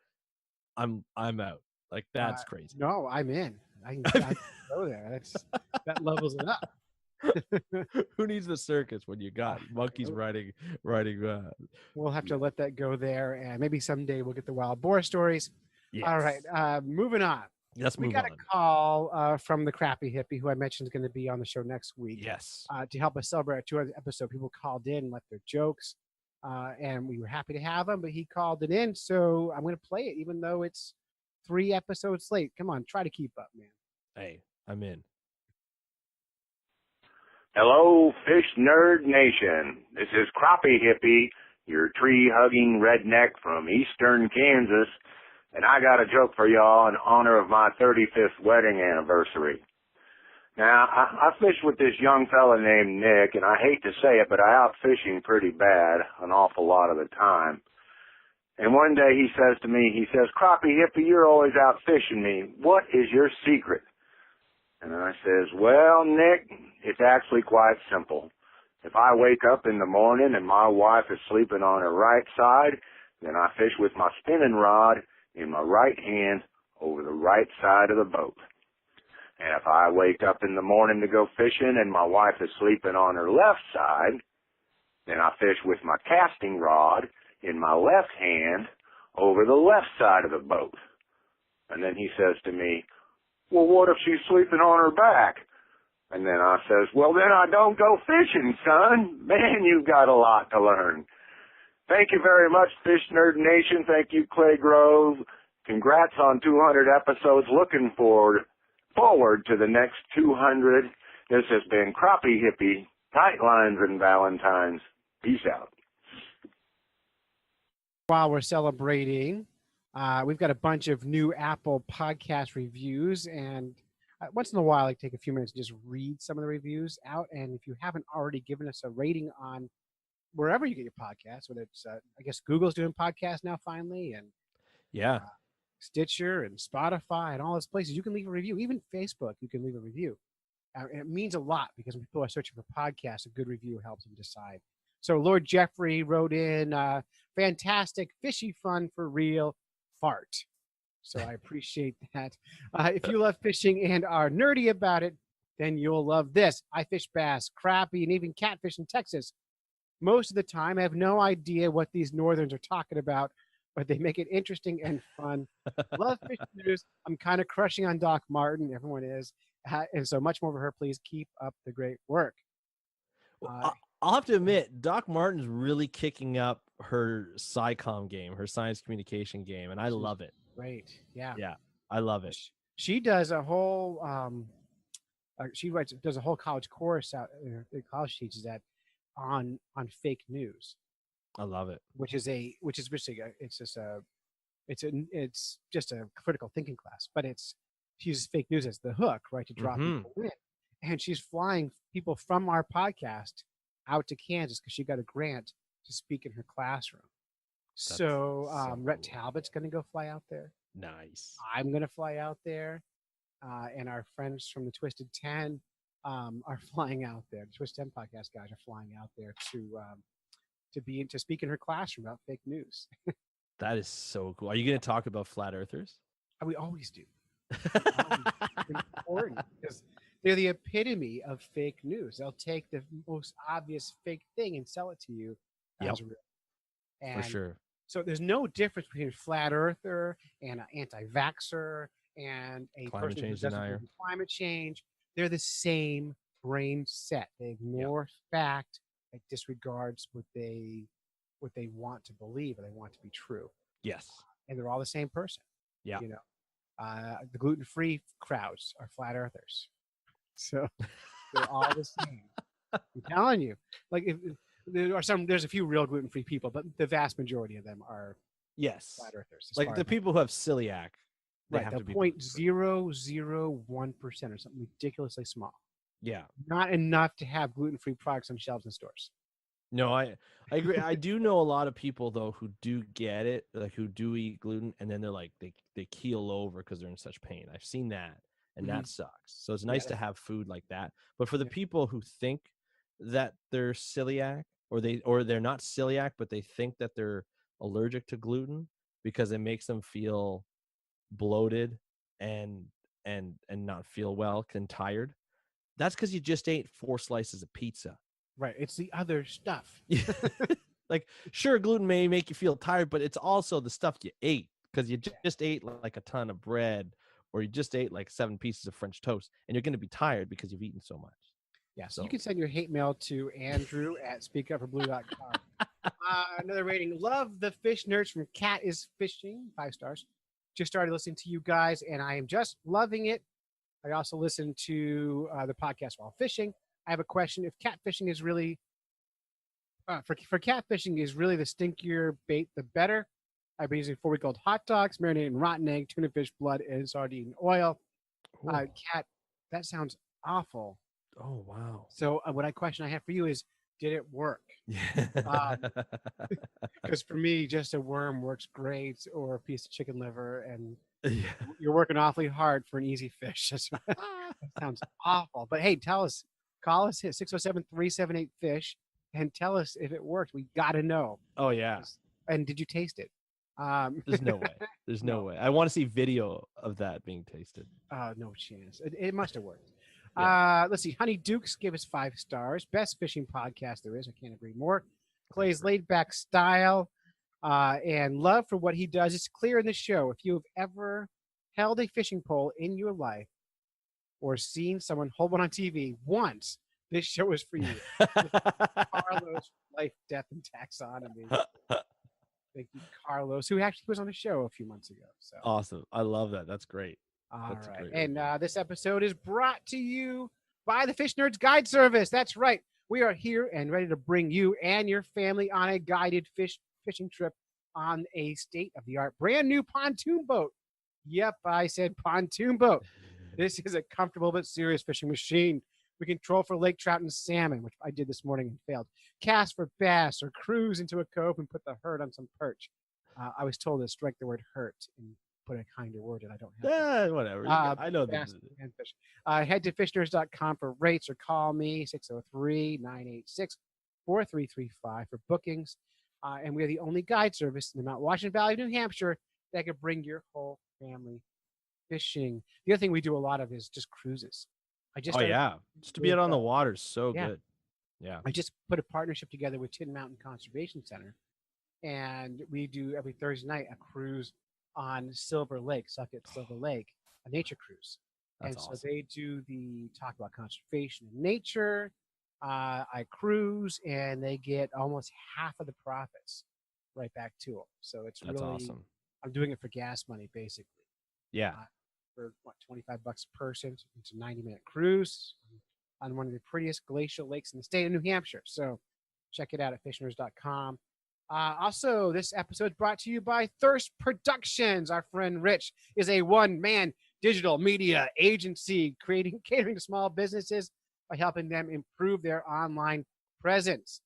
I'm out. Like, that's crazy. No, I'm in. I can go there. That levels it up. Who needs the circus when you got monkeys riding? We'll have to let that go there, and maybe someday we'll get the wild boar stories. Yes. All right, moving on. We got a call from the Crappy Hippie, who I mentioned is going to be on the show next week. Yes. To help us celebrate our 200th episode. People called in and left their jokes, and we were happy to have him, but he called it in, so I'm going to play it, even though it's 3 episodes late. Come on, try to keep up, man. Hey, I'm in. Hello, Fish Nerd Nation. This is Crappie Hippie, your tree-hugging redneck from eastern Kansas, and I got a joke for y'all in honor of my 35th wedding anniversary. Now, I fish with this young fella named Nick, and I hate to say it, but I out-fish him pretty bad an awful lot of the time. And one day he says to me, Crappie Hippie, you're always out fishing me. What is your secret? And I says, well, Nick, it's actually quite simple. If I wake up in the morning and my wife is sleeping on her right side, then I fish with my spinning rod in my right hand over the right side of the boat. And if I wake up in the morning to go fishing and my wife is sleeping on her left side, then I fish with my casting rod in my left hand over the left side of the boat. And then he says to me, well, what if she's sleeping on her back? And then I says, well, then I don't go fishing, son. Man, you've got a lot to learn. Thank you very much, Fish Nerd Nation. Thank you, Clay Grove. Congrats on 200 episodes. Looking forward to the next 200. This has been Crappie Hippie, Tight Lines and Valentines. Peace out. While we're celebrating, we've got a bunch of new Apple podcast reviews, and once in a while I take a few minutes to just read some of the reviews out. And if you haven't already given us a rating on wherever you get your podcasts, whether it's I guess Google's doing podcasts now finally, and Stitcher and Spotify and all those places, you can leave a review. Even Facebook, you can leave a review. And it means a lot, because when people are searching for podcasts, a good review helps them decide. So Lord Jeffrey wrote in, fantastic, fishy fun for real, fart. So I appreciate that. If you love fishing and are nerdy about it, then you'll love this. I fish bass, crappie, and even catfish in Texas. Most of the time, I have no idea what these northerns are talking about, but they make it interesting and fun. Love fish news. I'm kind of crushing on Doc Martin. Everyone is. And so much more for her. Please keep up the great work. I'll have to admit, Doc Martin's really kicking up her SciComm game, her science communication game, and I love it. Great. Yeah. Yeah, I love it. She does a whole does a whole college course out college teaches that on fake news, I love it. which is basically it's just a critical thinking class, but she uses fake news as the hook, right, to draw Mm-hmm. people in. And she's flying people from our podcast out to Kansas because she got a grant to speak in her classroom. So so Rhett cool. Talbot's going to go fly out there. Nice. I'm going to fly out there. And our friends from the Twisted 10 are flying out there. The Twisted 10 podcast guys are flying out there to speak in her classroom about fake news. That is so cool. Are you going to talk about flat earthers? We always do. It's important because they're the epitome of fake news. They'll take the most obvious fake thing and sell it to you as real. And For sure. so there's no difference between a flat earther and an anti-vaxxer and a Climate person who change doesn't denier. believe in climate change. They're the same brain set. They ignore fact. It disregards what they want to believe or they want to be true. Yes. And they're all the same person. Yeah. You know, the gluten-free crowds are flat earthers. So they're all the same. I'm telling you, like if there's a few real gluten-free people, but the vast majority of them are Yes. flat earthers. Like the people who have celiac, they right? have The to be 0.001% or something ridiculously small. Yeah. Not enough to have gluten-free products on shelves in stores. No, I agree. I do know a lot of people though who do get it, like who do eat gluten, and then they're like they keel over because they're in such pain. I've seen that, and that sucks. So it's nice to have food like that. But for the people who think that they're celiac, or they're not celiac, but they think that they're allergic to gluten because it makes them feel bloated and not feel well and tired. That's because you just ate 4 slices of pizza. Right. It's the other stuff. Like, sure, gluten may make you feel tired, but it's also the stuff you ate because you just ate like a ton of bread, or you just ate like 7 pieces of French toast, and you're going to be tired because you've eaten so much. Yeah. So you can send your hate mail to Andrew at speakupforblue.com. Another rating. Love the fish nerds from Cat is Fishing. 5 stars. Just started listening to you guys, and I am just loving it. I also listen to the podcast while fishing. I have a question. If catfishing is really for catfishing is really the stinkier bait, the better. I've been using 4-week-old hot dogs, marinated in rotten egg, tuna fish blood, and sardine oil. Cat, that sounds awful. Oh wow. So what question I have for you is, did it work? Yeah. Because for me, just a worm works great, or a piece of chicken liver, and Yeah. you're working awfully hard for an easy fish. That sounds awful. But hey, tell us. Call us at 607-378-FISH and tell us if it worked. We got to know. Oh, yeah. And did you taste it? There's no way. There's no way. I want to see video of that being tasted. No chance. It must have worked. Yeah. Let's see. Honey Dukes gave us 5 stars. Best fishing podcast there is. I can't agree more. Clay's laid back style and love for what he does. It's clear in the show. If you've ever held a fishing pole in your life or seen someone hold one on TV once, this show is for you. Carlos, Life, Death, and Taxonomy. Thank you, Carlos, who actually was on the show a few months ago. So awesome. I love that. That's great. That's right. And this episode is brought to you by the Fish Nerds Guide Service. That's right. We are here and ready to bring you and your family on a guided fishing trip on a state-of-the-art brand new pontoon boat. Yep, I said pontoon boat. This is a comfortable but serious fishing machine. We can troll for lake trout and salmon, which I did this morning and failed. Cast for bass or cruise into a cove and put the hurt on some perch. I was told to strike the word hurt and put a kinder word, and I don't have that. Whatever. I know that. Head to fishners.com for rates or call me 603-986-4335 for bookings. And we are the only guide service in the Mount Washington Valley of New Hampshire that can bring your whole family fishing. The other thing we do a lot of is just cruises. Just to be out on the water is so good. Yeah. I just put a partnership together with Tin Mountain Conservation Center, and we do every Thursday night a cruise on Silver Lake, Sucket Silver Lake, a nature cruise. That's awesome. So they do the talk about conservation and nature. I cruise, and they get almost half of the profits right back to them. So it's that's really awesome. I'm doing it for gas money, basically. Yeah. For what, $25 a person. It's a 90-minute cruise on one of the prettiest glacial lakes in the state of New Hampshire. So Check it out at fishnerds.com. Also, this episode is brought to you by Thirst Productions. Our friend Rich is a one-man digital media agency catering to small businesses by helping them improve their online presence.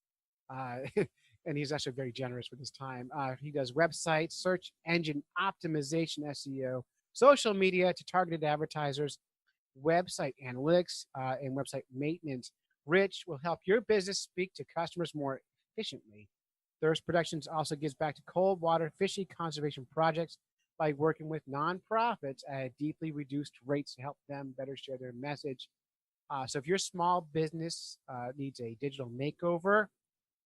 And he's actually very generous with his time. He does websites, search engine optimization, SEO, social media to targeted advertisers, website analytics, and website maintenance. Rich will help your business speak to customers more efficiently. Thirst Productions also gives back to cold water fishery conservation projects by working with nonprofits at deeply reduced rates to help them better share their message. So if your small business needs a digital makeover,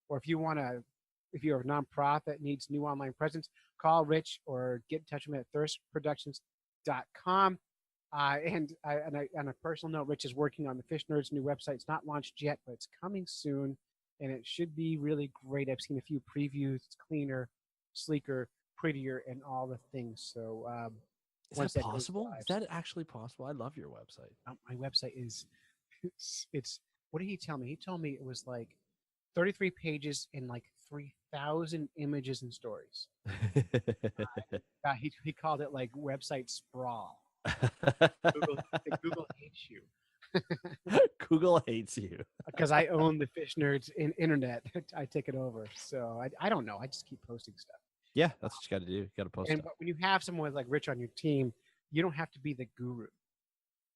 or if you're a nonprofit needs new online presence, call Rich or get in touch with him at thirstproductions.com. And on a personal note, Rich is working on the Fish Nerds new website. It's not launched yet, but it's coming soon, and it should be really great. I've seen a few previews. It's cleaner, sleeker, prettier, and all the things. So is that possible? Is that actually possible? I love your website. My website is it's what did he tell me? He told me it was like 33 pages and like 3,000 images and stories. He called it like website sprawl. Google hates you. Google hates you because I own the Fish Nerds internet. I take it over, so I don't know. I just keep posting stuff. Yeah, that's what you got to do. You got to post. But when you have someone like Rich on your team, you don't have to be the guru.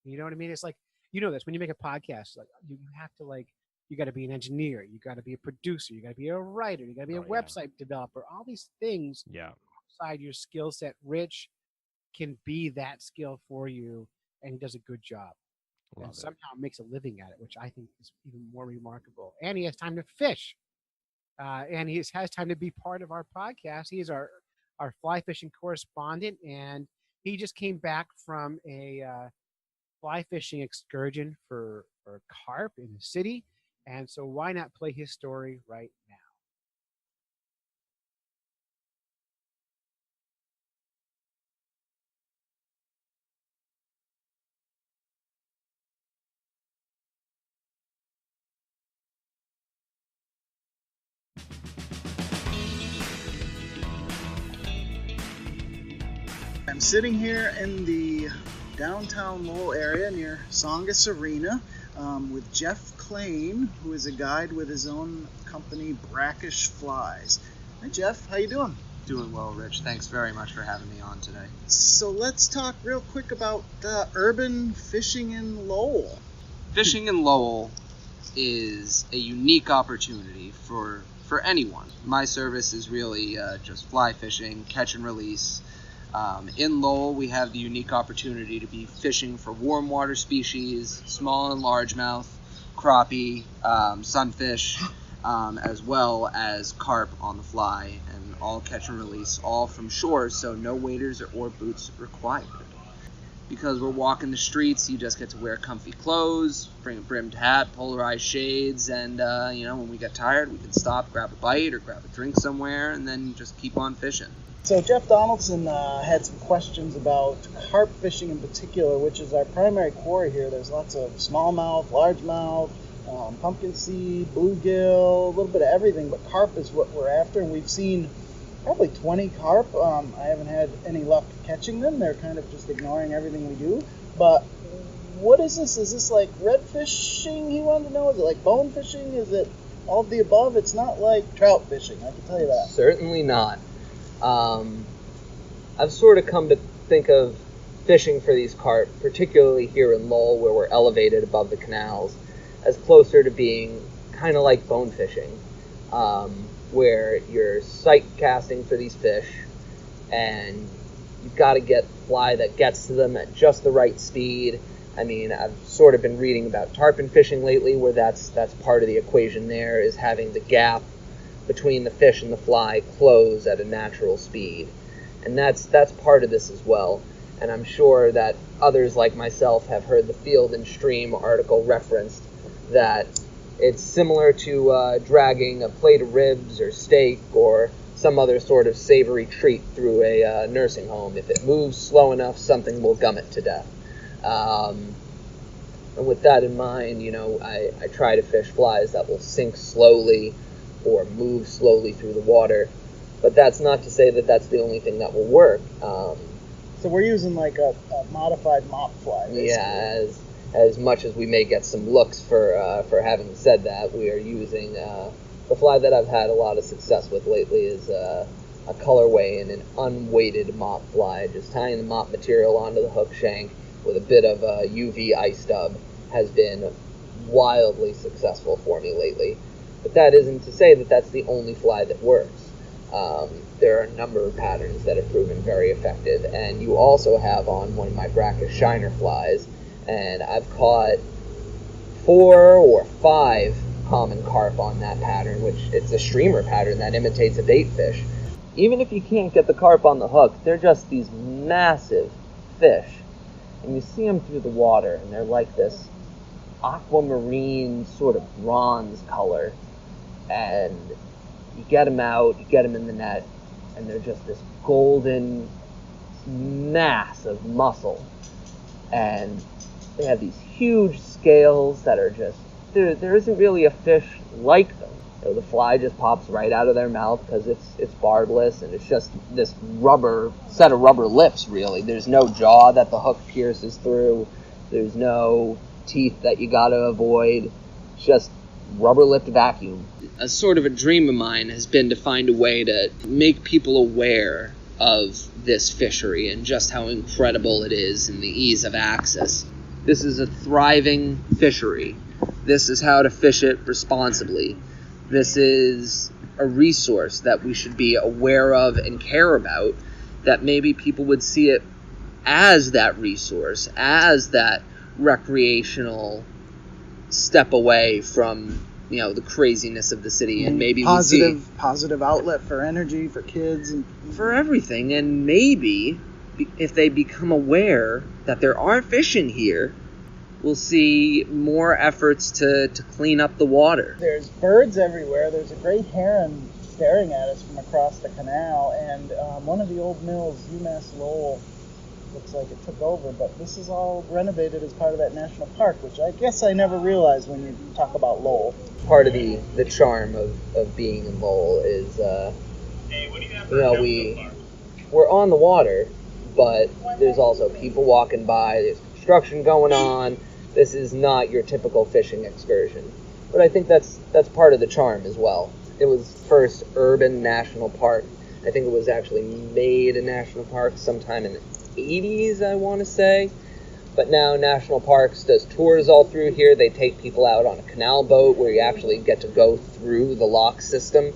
You know what I mean? It's like, you know this, when you make a podcast, like you have to you got to be an engineer, you got to be a producer, you got to be a writer, you got to be a website developer. All these things outside your skill set. Rich can be that skill for you, and he does a good job. And somehow makes a living at it, which I think is even more remarkable. And he has time to fish. And he has time to be part of our podcast. He is our fly fishing correspondent, and he just came back from a fly fishing excursion for carp in the city. And so why not play his story right now? I'm sitting here in the downtown Lowell area near Songus Arena with Jeff Klain, who is a guide with his own company, Brackish Flies. Hi Jeff, how you doing? Doing well, Rich. Thanks very much for having me on today. So let's talk real quick about urban fishing in Lowell. Fishing in Lowell is a unique opportunity for anyone. My service is really just fly fishing, catch and release. In Lowell, we have the unique opportunity to be fishing for warm water species, small and largemouth, crappie, sunfish, as well as carp on the fly, and all catch and release, all from shore, so no waders or boots required. Because we're walking the streets, you just get to wear comfy clothes, bring a brimmed hat, polarized shades, and when we get tired, we can stop, grab a bite, or grab a drink somewhere, and then just keep on fishing. So Jeff Donaldson had some questions about carp fishing in particular, which is our primary quarry here. There's lots of smallmouth, largemouth, pumpkin seed, bluegill, a little bit of everything, but carp is what we're after, and we've seen probably 20 carp. I haven't had any luck catching them. They're kind of just ignoring everything we do. But what is this? Is this like red fishing, he wanted to know? Is it like bone fishing? Is it all of the above? It's not like trout fishing, I can tell you that. Certainly not. I've sort of come to think of fishing for these carp, particularly here in Lowell, where we're elevated above the canals, as closer to being kind of like bone fishing, where you're sight casting for these fish, and you've got to get fly that gets to them at just the right speed. I mean, I've sort of been reading about tarpon fishing lately, where that's part of the equation there, is having the gap between the fish and the fly close at a natural speed. And that's part of this as well. And I'm sure that others like myself have heard the Field and Stream article referenced that it's similar to dragging a plate of ribs or steak or some other sort of savory treat through a nursing home. If it moves slow enough, something will gum it to death. And with that in mind, I try to fish flies that will sink slowly, or move slowly through the water. But that's not to say that that's the only thing that will work. So we're using like a modified mop fly, basically. Yeah, as much as we may get some looks for having said that, we are using the fly that I've had a lot of success with lately is a colorway in an unweighted mop fly. Just tying the mop material onto the hook shank with a bit of UV ice dub has been wildly successful for me lately. But that isn't to say that that's the only fly that works. There are a number of patterns that have proven very effective, and you also have on one of my brackish shiner flies, and I've caught 4 or 5 common carp on that pattern, which it's a streamer pattern that imitates a bait fish. Even if you can't get the carp on the hook, they're just these massive fish, and you see them through the water, and they're like this aquamarine sort of bronze color, and you get them out, you get them in the net, and they're just this golden mass of muscle, and they have these huge scales that are just, there isn't really a fish like them. You know, the fly just pops right out of their mouth because it's barbless, and it's just this set of rubber lips, really. There's no jaw that the hook pierces through. There's no teeth that you gotta avoid. It's just rubber-lipped vacuum. A sort of a dream of mine has been to find a way to make people aware of this fishery and just how incredible it is and the ease of access. This is a thriving fishery. This is how to fish it responsibly. This is a resource that we should be aware of and care about, that maybe people would see it as that resource, as that recreational step away from, you know, the craziness of the city, and maybe positive outlet for energy for kids and for everything. And maybe if they become aware that there are fish in here, we'll see more efforts to clean up the water. There's birds everywhere. There's a great heron staring at us from across the canal, and one of the old mills, UMass Lowell, looks like it took over, but this is all renovated as part of that national park, which I guess I never realized when you talk about Lowell. Part of the charm of being in Lowell is, we're on the water, but there's also people walking by, there's construction going on. This is not your typical fishing excursion. But I think that's part of the charm as well. It was first urban national park. I think it was actually made a national park sometime in the 80s, I want to say. But now National Parks does tours all through here. They take people out on a canal boat where you actually get to go through the lock system.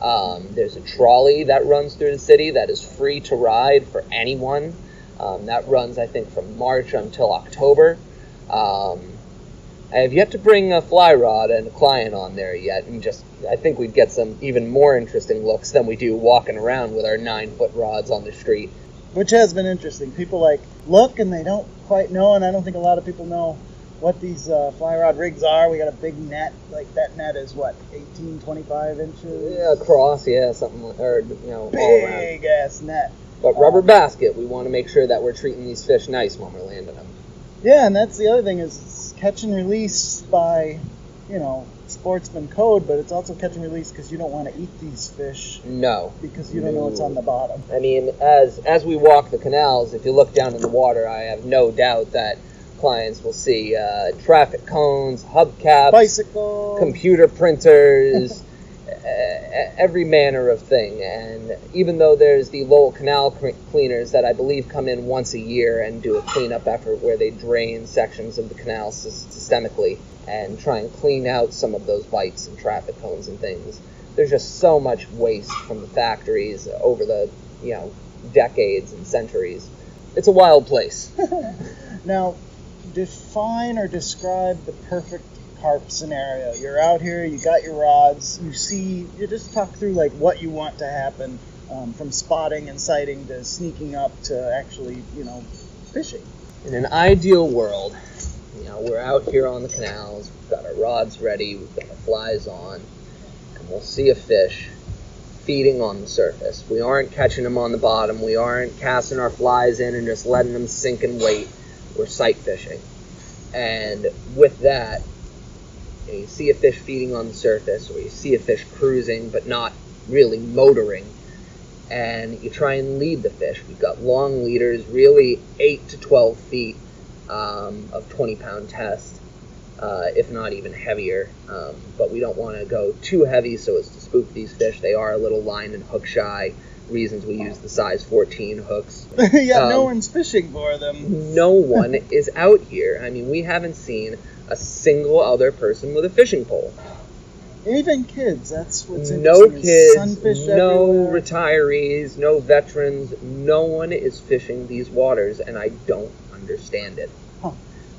There's a trolley that runs through the city that is free to ride for anyone. That runs, I think, from March until October. I have yet to bring a fly rod and a client on there yet, and I think we'd get some even more interesting looks than we do walking around with our 9-foot rods on the street. Which has been interesting. People look and they don't quite know, and I don't think a lot of people know what these fly rod rigs are. We got a big net. Like, that net is what, 18, 25 inches? Yeah, across, yeah, something like, or, all around. Big ass net. But rubber basket, we want to make sure that we're treating these fish nice when we're landing them. Yeah, and that's the other thing, is catch and release by, sportsman code, but it's also catch and release because you don't want to eat these fish. No. Because you don't know what's on the bottom. I mean, as we walk the canals, if you look down in the water, I have no doubt that clients will see traffic cones, hubcaps, bicycles, computer printers, every manner of thing. And even though there's the Lowell Canal cleaners that I believe come in once a year and do a cleanup effort where they drain sections of the canal systemically and try and clean out some of those bites and traffic cones and things, there's just so much waste from the factories over the decades and centuries. It's a wild place. Now, define or describe the perfect carp scenario. You're out here, you got your rods, you just talk through what you want to happen, from spotting and sighting to sneaking up to actually, fishing. In an ideal world, we're out here on the canals, we've got our rods ready, we've got our flies on, and we'll see a fish feeding on the surface. We aren't catching them on the bottom, we aren't casting our flies in and just letting them sink and wait. We're sight fishing. And with that, You see a fish feeding on the surface, or you see a fish cruising but not really motoring, and you try and lead the fish. We've got long leaders, really 8 to 12 feet of 20-pound test, if not even heavier. But we don't want to go too heavy so as to spook these fish. They are a little line and hook shy, reasons we use the size 14 hooks. Yeah, no one's fishing for them. No one is out here. I mean, we haven't seen a single other person with a fishing pole. Even kids, that's what's No interesting. kids, Sunfish no everywhere. retirees, no veterans. No one is fishing these waters, and I don't understand it.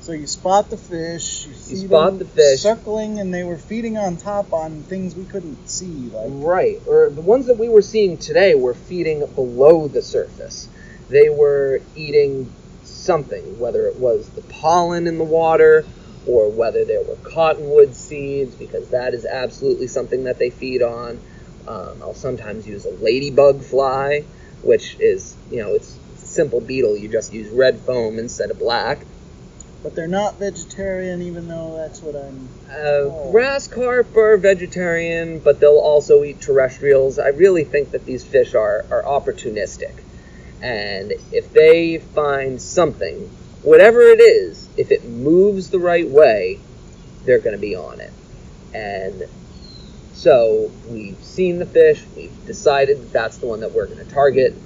So you spot the fish, you see spot them the fish. circling, and they were feeding on top on things we couldn't see. Right, or the ones that we were seeing today were feeding below the surface. They were eating something, whether it was the pollen in the water, or whether there were cottonwood seeds, because that is absolutely something that they feed on. I'll sometimes use a ladybug fly, which is, it's a simple beetle. You just use red foam instead of black. But they're not vegetarian, even though that's what I'm... Grass carp are vegetarian, but they'll also eat terrestrials. I really think that these fish are opportunistic. And if they find something, whatever it is, if it moves the right way, they're going to be on it. And so we've seen the fish, we've decided that that's the one that we're going to target.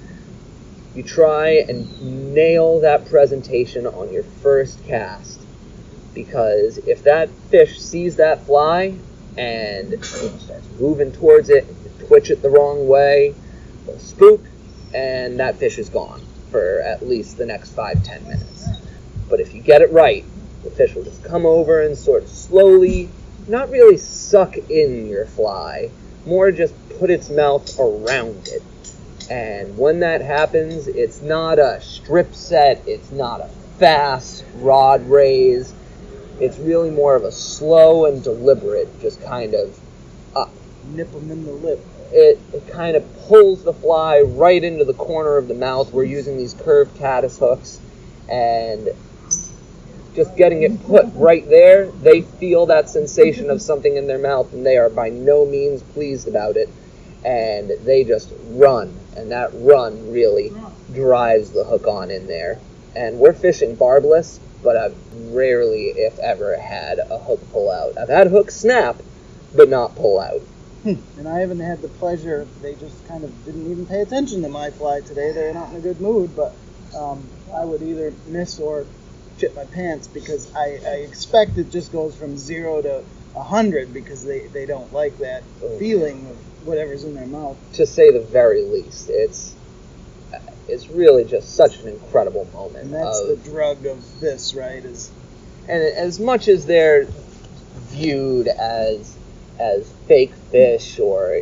You try and nail that presentation on your first cast, because if that fish sees that fly and starts moving towards it, and you twitch it the wrong way, it'll spook, and that fish is gone for at least the next 5-10 minutes. But if you get it right, the fish will just come over and sort of slowly, not really suck in your fly, more just put its mouth around it. And when that happens, it's not a strip set, it's not a fast rod raise, it's really more of a slow and deliberate, just kind of Nip them in the lip. It kind of pulls the fly right into the corner of the mouth. We're using these curved caddis hooks, and just getting it put right there, they feel that sensation of something in their mouth, and they are by no means pleased about it. And they just run, and that run really drives the hook on in there. And we're fishing barbless, but I've rarely, if ever, had a hook pull out. I've had hooks snap, but not pull out. And I haven't had the pleasure. They just kind of didn't even pay attention to my fly today. They're not in a good mood, but I would either miss or shit my pants, because I expect it just goes from 0 to 100, because they don't like that feeling of whatever's in their mouth. To say the very least, it's really just such an incredible moment. And that's the drug of this, right? And as much as they're viewed as fake fish or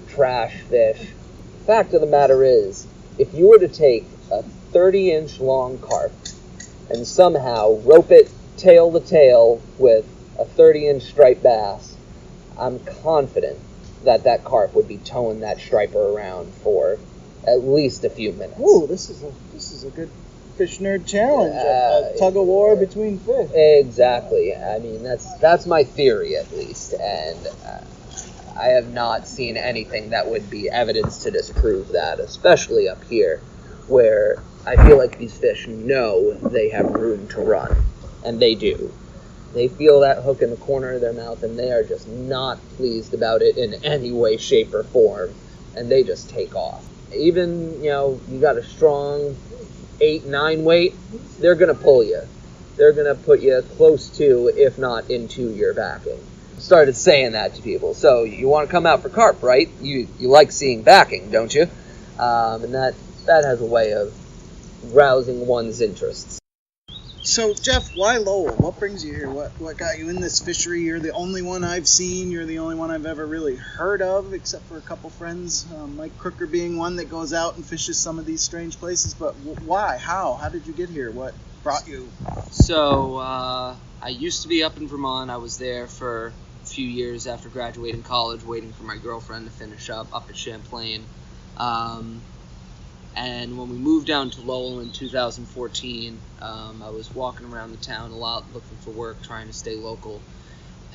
trash fish, the fact of the matter is, if you were to take a 30-inch long carp and somehow rope it tail to tail with a 30-inch striped bass, I'm confident that carp would be towing that striper around for at least a few minutes. Ooh, this is a good fish nerd challenge. A tug of war between fish. Exactly. I mean, that's my theory, at least, and I have not seen anything that would be evidence to disprove that, especially up here, where I feel like these fish know they have room to run, and they do. They feel that hook in the corner of their mouth, and they are just not pleased about it in any way, shape, or form, and they just take off. Even, you got a strong 8-9 weight, they're going to pull you. They're going to put you close to, if not into, your backing. Started saying that to people. So, you want to come out for carp, right? You like seeing backing, don't you? And that has a way of rousing one's interests. So, Jeff, why Lowell? What brings you here? What got you in this fishery? You're the only one I've seen. You're the only one I've ever really heard of, except for a couple friends, Mike Crooker being one that goes out and fishes some of these strange places. But why? How? How did you get here? What brought you? So, I used to be up in Vermont. I was there for a few years after graduating college, waiting for my girlfriend to finish up at Champlain. And when we moved down to Lowell in 2014, I was walking around the town a lot looking for work, trying to stay local.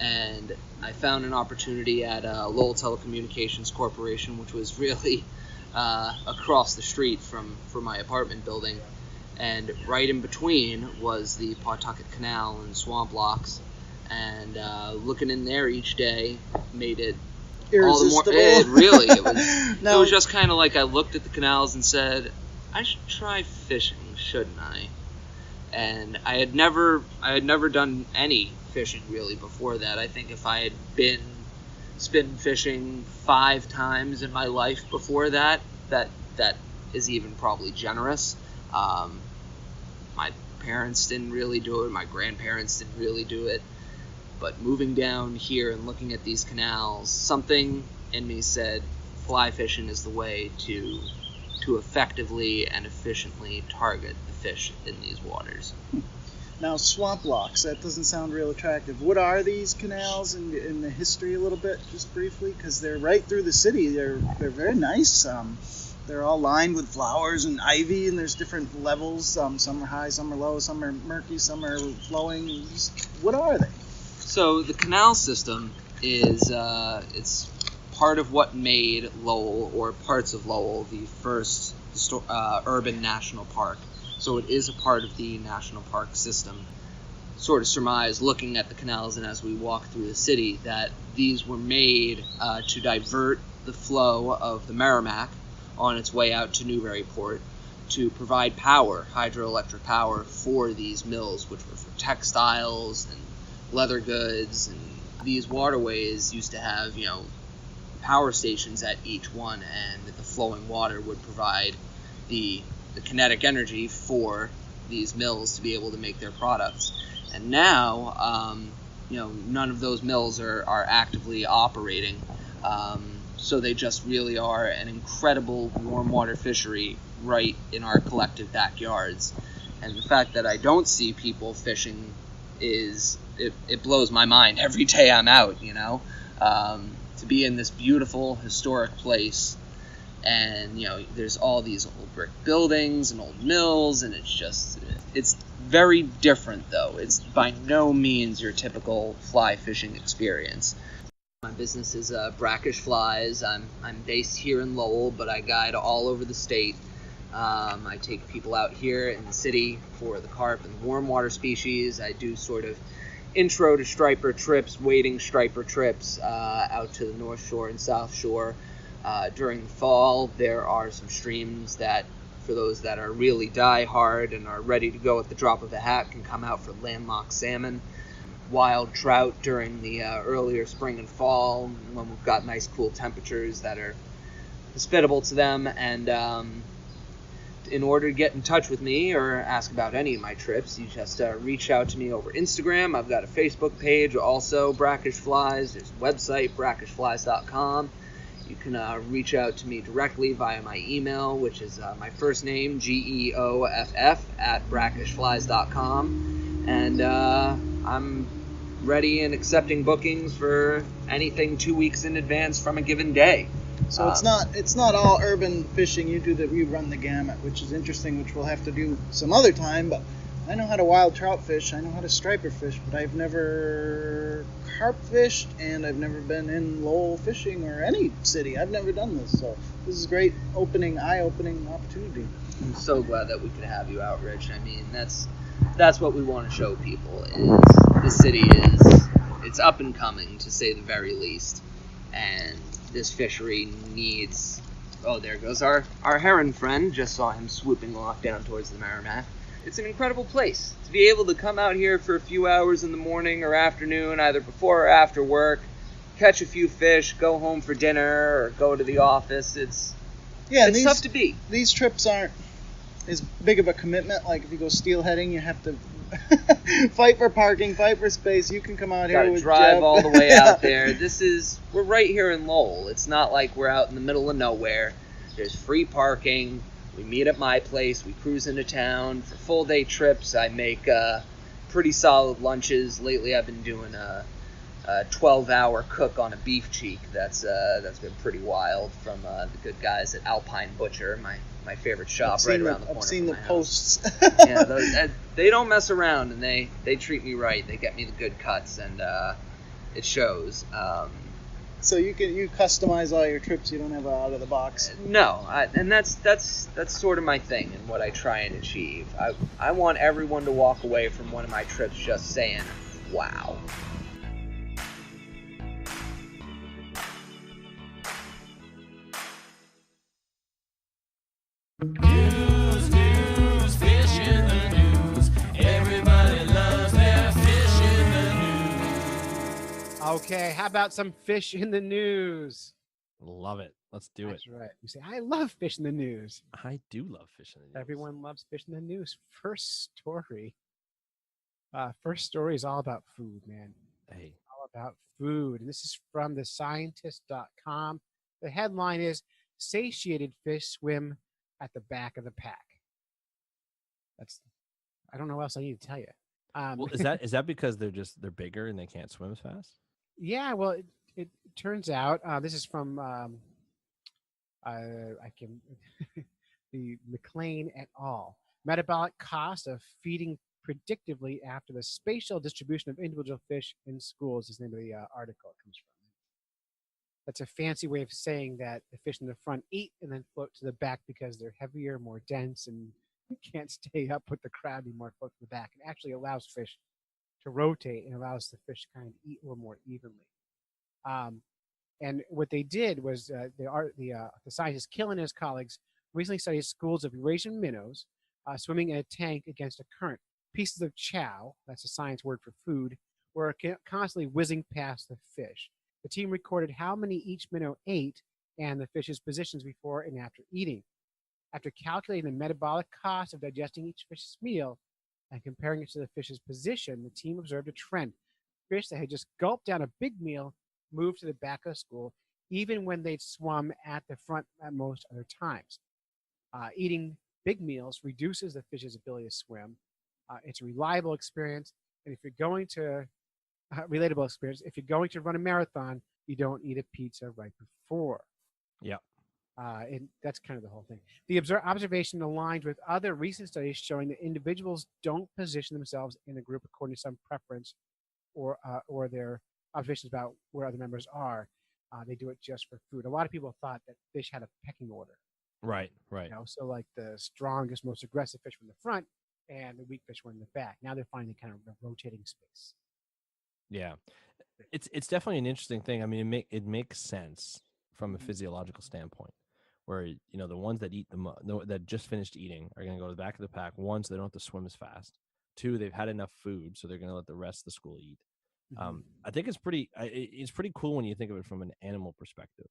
and I found an opportunity at Lowell Telecommunications Corporation, which was really across the street from my apartment building, and right in between was the Pawtucket Canal and swamp locks, and looking in there each day made it Irresistible. all the more. It was. Now, it was just kind of like I looked at the canals and said, I should try fishing, shouldn't I? And I had never done any fishing really before that. I think if I had been spin fishing 5 times in my life before that is even probably generous. My parents didn't really do it. My grandparents didn't really do it. But moving down here and looking at these canals, something in me said fly fishing is the way to effectively and efficiently target the fish in these waters. Now, swamp locks, that doesn't sound real attractive. What are these canals in the history a little bit, just briefly? Because they're right through the city. They're very nice. They're all lined with flowers and ivy, and there's different levels. Some are high, some are low, some are murky, some are flowing. What are they? So the canal system is it's part of what made Lowell, or parts of Lowell, the first urban national park. So it is a part of the national park system. Sort of surmise, looking at the canals and as we walk through the city, that these were made to divert the flow of the Merrimack on its way out to Newburyport to provide power, hydroelectric power, for these mills, which were for textiles and leather goods. And these waterways used to have, power stations at each one, and the flowing water would provide the kinetic energy for these mills to be able to make their products. And now, none of those mills are actively operating, so they just really are an incredible warm water fishery right in our collective backyards. And the fact that I don't see people fishing it blows my mind every day I'm out, to be in this beautiful historic place, and there's all these old brick buildings and old mills, and it's very different though. It's by no means your typical fly fishing experience. My business is Brackish Flies. I'm based here in Lowell, but I guide all over the state. I take people out here in the city for the carp and warm water species. I do sort of intro to striper trips, wading striper trips out to the North Shore and South Shore. During the fall, there are some streams that, for those that are really die-hard and are ready to go at the drop of a hat, can come out for landlocked salmon. Wild trout during the earlier spring and fall, when we've got nice cool temperatures that are hospitable to them. And in order to get in touch with me or ask about any of my trips, you just reach out to me over Instagram. I've got a Facebook page, also Brackish Flies. There's a website, brackishflies.com. You can reach out to me directly via my email, which is my first name, GEOFF, @brackishflies.com. And I'm ready and accepting bookings for anything 2 weeks in advance from a given day. So it's not all urban fishing. You run the gamut, which is interesting, which we'll have to do some other time. But I know how to wild trout fish. I know how to striper fish, but I've never carp fished, and I've never been in Lowell fishing or any city. I've never done this, so this is a great eye-opening opportunity. I'm so glad that we could have you out, Rich. I mean, that's what we want to show people, is the city it's up and coming, to say the very least, and this fishery needs... Oh, there goes our heron friend. Just saw him swooping off down towards the Merrimack. It's an incredible place to be able to come out here for a few hours in the morning or afternoon, either before or after work, catch a few fish, go home for dinner, or go to the office. It's tough to beat. These trips aren't as big of a commitment. Like if you go steelheading, you have to fight for parking, fight for space. You can come out here with drive Jeff. all the way out there. We're right here in Lowell. It's not like we're out in the middle of nowhere. There's free parking. We meet at my place. We cruise into town for full day trips. I make pretty solid lunches. Lately, I've been doing a 12-hour cook on a beef cheek. That's been pretty wild, from the good guys at Alpine Butcher, my favorite shop right around the corner. I've seen the posts. Yeah, they don't mess around, and they treat me right. They get me the good cuts, and it shows. So you customize all your trips. You don't have out of the box. No, and that's sort of my thing and what I try and achieve. I want everyone to walk away from one of my trips just saying, "Wow." News, fish in the news. Everybody loves their fish in the news. Okay, how about some fish in the news? Love it. Let's do That's it. right. You say, I love fish in the news. I do love fish in the news. Everyone loves fish in the news. First story. First story is all about food, man. Hey, All about food. And this is from thescientist.com. The headline is Satiated Fish Swim at the Back of the Pack. I don't know what else I need to tell you. well, is that because they're bigger and they can't swim as fast? Yeah, well, it turns out this is from the McLean et al. Metabolic cost of feeding predictively after the spatial distribution of individual fish in schools is the name of the article it comes from. That's a fancy way of saying that the fish in the front eat and then float to the back because they're heavier, more dense, and can't stay up with the crowd anymore. Float to the back. It actually allows fish to rotate and allows the fish to kind of eat a little more evenly. And what they did was the scientist Kill and his colleagues recently studied schools of Eurasian minnows swimming in a tank against a current. Pieces of chow, that's a science word for food, were constantly whizzing past the fish. The team recorded how many each minnow ate and the fish's positions before and after eating. After calculating the metabolic cost of digesting each fish's meal and comparing it to the fish's position, the team observed a trend. Fish that had just gulped down a big meal moved to the back of school, even when they'd swum at the front at most other times. Eating big meals reduces the fish's ability to swim. It's a reliable experience, and if you're going to relatable experience, if you're going to run a marathon, you don't eat a pizza right before. Yeah. And that's kind of the whole thing. The observation aligns with other recent studies showing that individuals don't position themselves in a group according to some preference or their observations about where other members are. They do it just for food. A lot of people thought that fish had a pecking order. Right. So like the strongest, most aggressive fish were in the front and the weak fish were in the back. Now they're finding kind of a rotating space. Yeah. It's definitely an interesting thing. I mean, it makes sense from a physiological standpoint, where the ones that eat that just finished eating are going to go to the back of the pack. One, so they don't have to swim as fast. Two, they've had enough food, so they're going to let the rest of the school eat. I think it's pretty cool when you think of it from an animal perspective.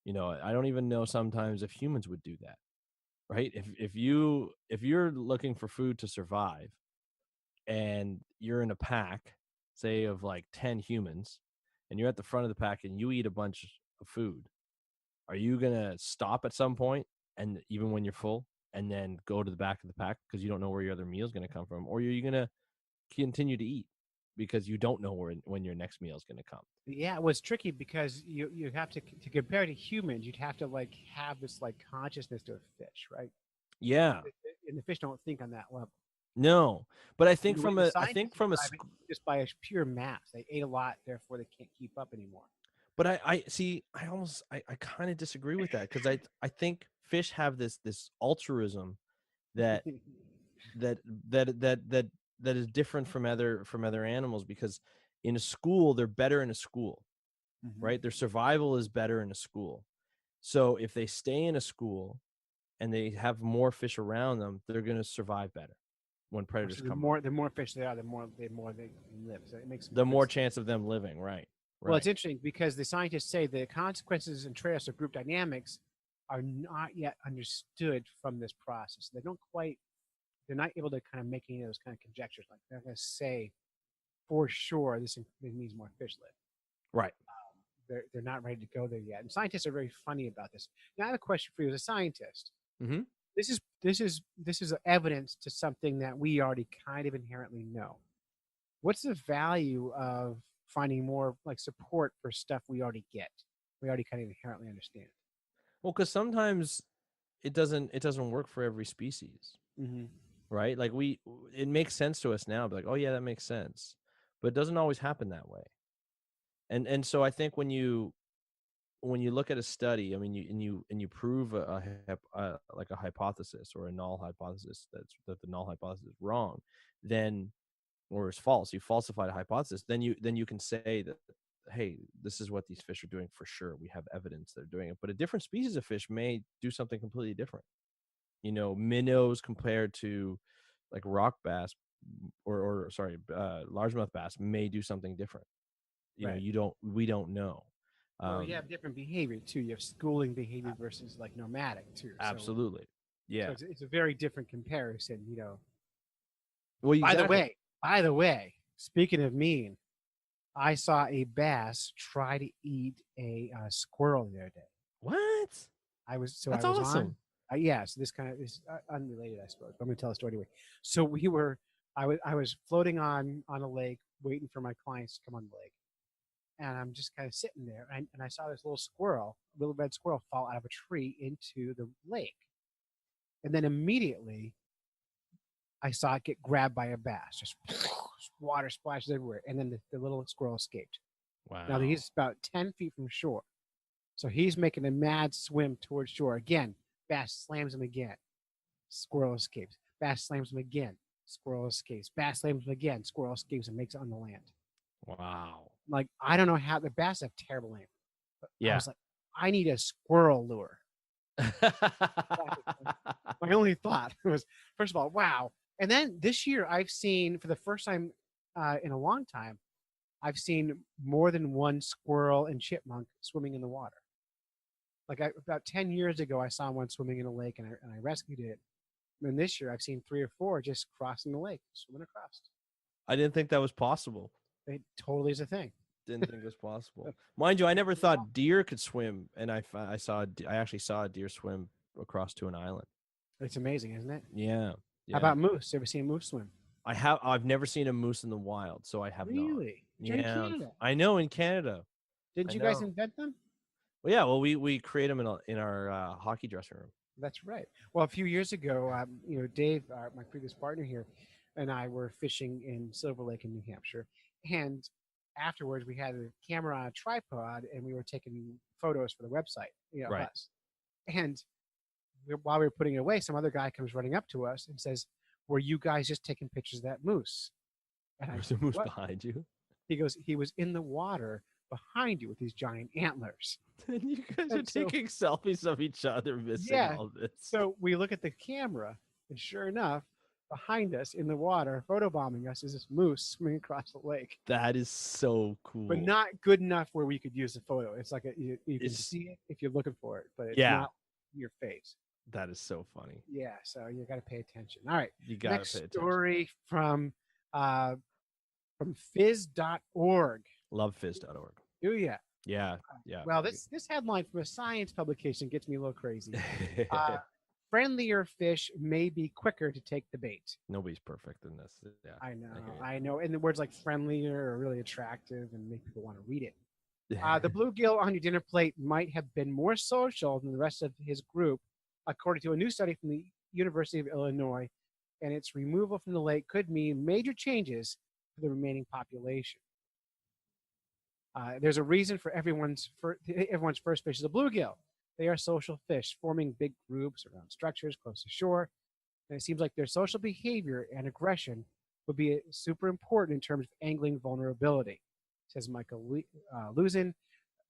I don't even know sometimes if humans would do that, right? If you're looking for food to survive, and you're in a pack, say of like 10 humans, and you're at the front of the pack and you eat a bunch of food, are you gonna stop at some point, and even when you're full, and then go to the back of the pack because you don't know where your other meal is going to come from, or are you gonna continue to eat because you don't know when your next meal is going to come? Yeah, it was tricky because you have to compare to humans, you'd have to like have this like consciousness to a fish, right? Yeah. And the fish don't think on that level. No, but I think And the from way a the I think scientists from a describe it, just by a pure math, they ate a lot, therefore they can't keep up anymore. But I see. I kind of disagree with that because I think fish have this altruism that that is different from other animals, because in a school they're better in a school, right? Their survival is better in a school. So if they stay in a school and they have more fish around them, they're going to survive better when predators So come. the more fish there are, the more they live. So it makes the more chance of them living, right? Well, it's interesting because the scientists say the consequences and trade-offs of group dynamics are not yet understood from this process. They're not able to kind of make any of those kind of conjectures. Like they're going to say for sure this means more fish live. Right. They're not ready to go there yet. And scientists are very funny about this. Now I have a question for you as a scientist. Mm-hmm. This is evidence to something that we already kind of inherently know. What's the value of finding more like support for stuff we already get? We already kind of inherently understand. Well, because sometimes it doesn't work for every species, right? Like it makes sense to us now, but like, oh yeah, that makes sense, but it doesn't always happen that way. And so I think when you look at a study, I mean, you prove like a hypothesis or a null hypothesis that the null hypothesis is wrong, then or is false, you falsified a hypothesis, then you can say that, hey, this is what these fish are doing for sure. We have evidence they're doing it. But a different species of fish may do something completely different. Minnows compared to like rock bass or sorry, largemouth bass may do something different. Right. We don't know. Well, you have different behavior too. You have schooling behavior versus like nomadic too. Absolutely. Yeah. So it's a very different comparison. Well, By exactly. the way, speaking of mean, I saw a bass try to eat a squirrel the other day. What? That's That's awesome. Yeah. So this kind of is unrelated, I suppose. But I'm going to tell the story anyway. So I was floating on a lake, waiting for my clients to come on the lake, and I'm just kind of sitting there, and I saw this little red squirrel, fall out of a tree into the lake, and then immediately I saw it get grabbed by a bass. Just water splashes everywhere, and then the little squirrel escaped. Wow. Now he's about 10 feet from shore, so he's making a mad swim towards shore. Again, bass slams him again. Squirrel escapes. Bass slams him again. Squirrel escapes. Bass slams him again. Squirrel escapes and makes it on the land. Wow. Like, I don't know how the bass have terrible aim. But I Yeah. was like, I need a squirrel lure. My only thought was, first of all, wow. And then this year, I've seen, for the first time in a long time, I've seen more than one squirrel and chipmunk swimming in the water. Like about 10 years ago, I saw one swimming in a lake and I rescued it. And then this year, I've seen 3 or 4 just crossing the lake, swimming across. I didn't think that was possible. It totally is a thing. Didn't think it was possible. Mind you, I never thought deer could swim, and I actually saw a deer swim across to an island. It's amazing, isn't it? Yeah. How about moose? You ever seen a moose swim? I've never seen a moose in the wild, so I have not. Really? You're in Canada. I know, in Canada. Didn't you guys invent them? Well, yeah. Well, we create them in our hockey dressing room. That's right. Well, a few years ago, Dave, my previous partner here, and I were fishing in Silver Lake in New Hampshire, and afterwards we had a camera on a tripod, and we were taking photos for the website, Right. of us. And while we were putting it away, some other guy comes running up to us and says, "Were you guys just taking pictures of that moose?" And There's a said, moose "What?" behind you. He goes, "He was in the water behind you with these giant antlers." And you guys are And so- taking selfies of each other, missing Yeah. all this. So we look at the camera, and sure enough, behind us in the water, photobombing us, is this moose swimming across the lake. That is so cool. But not good enough where we could use the photo. It's like you can It's- see it if you're looking for it, but it's Yeah. not your face. That is so funny. Yeah, so you got to pay attention. All right, You gotta next pay attention. story from fizz.org. Lovefizz.org. Do ya? Yeah. Yeah. Well, this headline from a science publication gets me a little crazy. Friendlier fish may be quicker to take the bait. Nobody's perfect in this. Yeah. I know, hear you. I know. And the words like friendlier are really attractive and make people want to read it. The bluegill on your dinner plate might have been more social than the rest of his group, according to a new study from the University of Illinois. And its removal from the lake could mean major changes for the remaining population. There's a reason for everyone's first fish is a bluegill. They are social fish, forming big groups around structures close to shore. And it seems like their social behavior and aggression would be super important in terms of angling vulnerability, says Michael Luzin,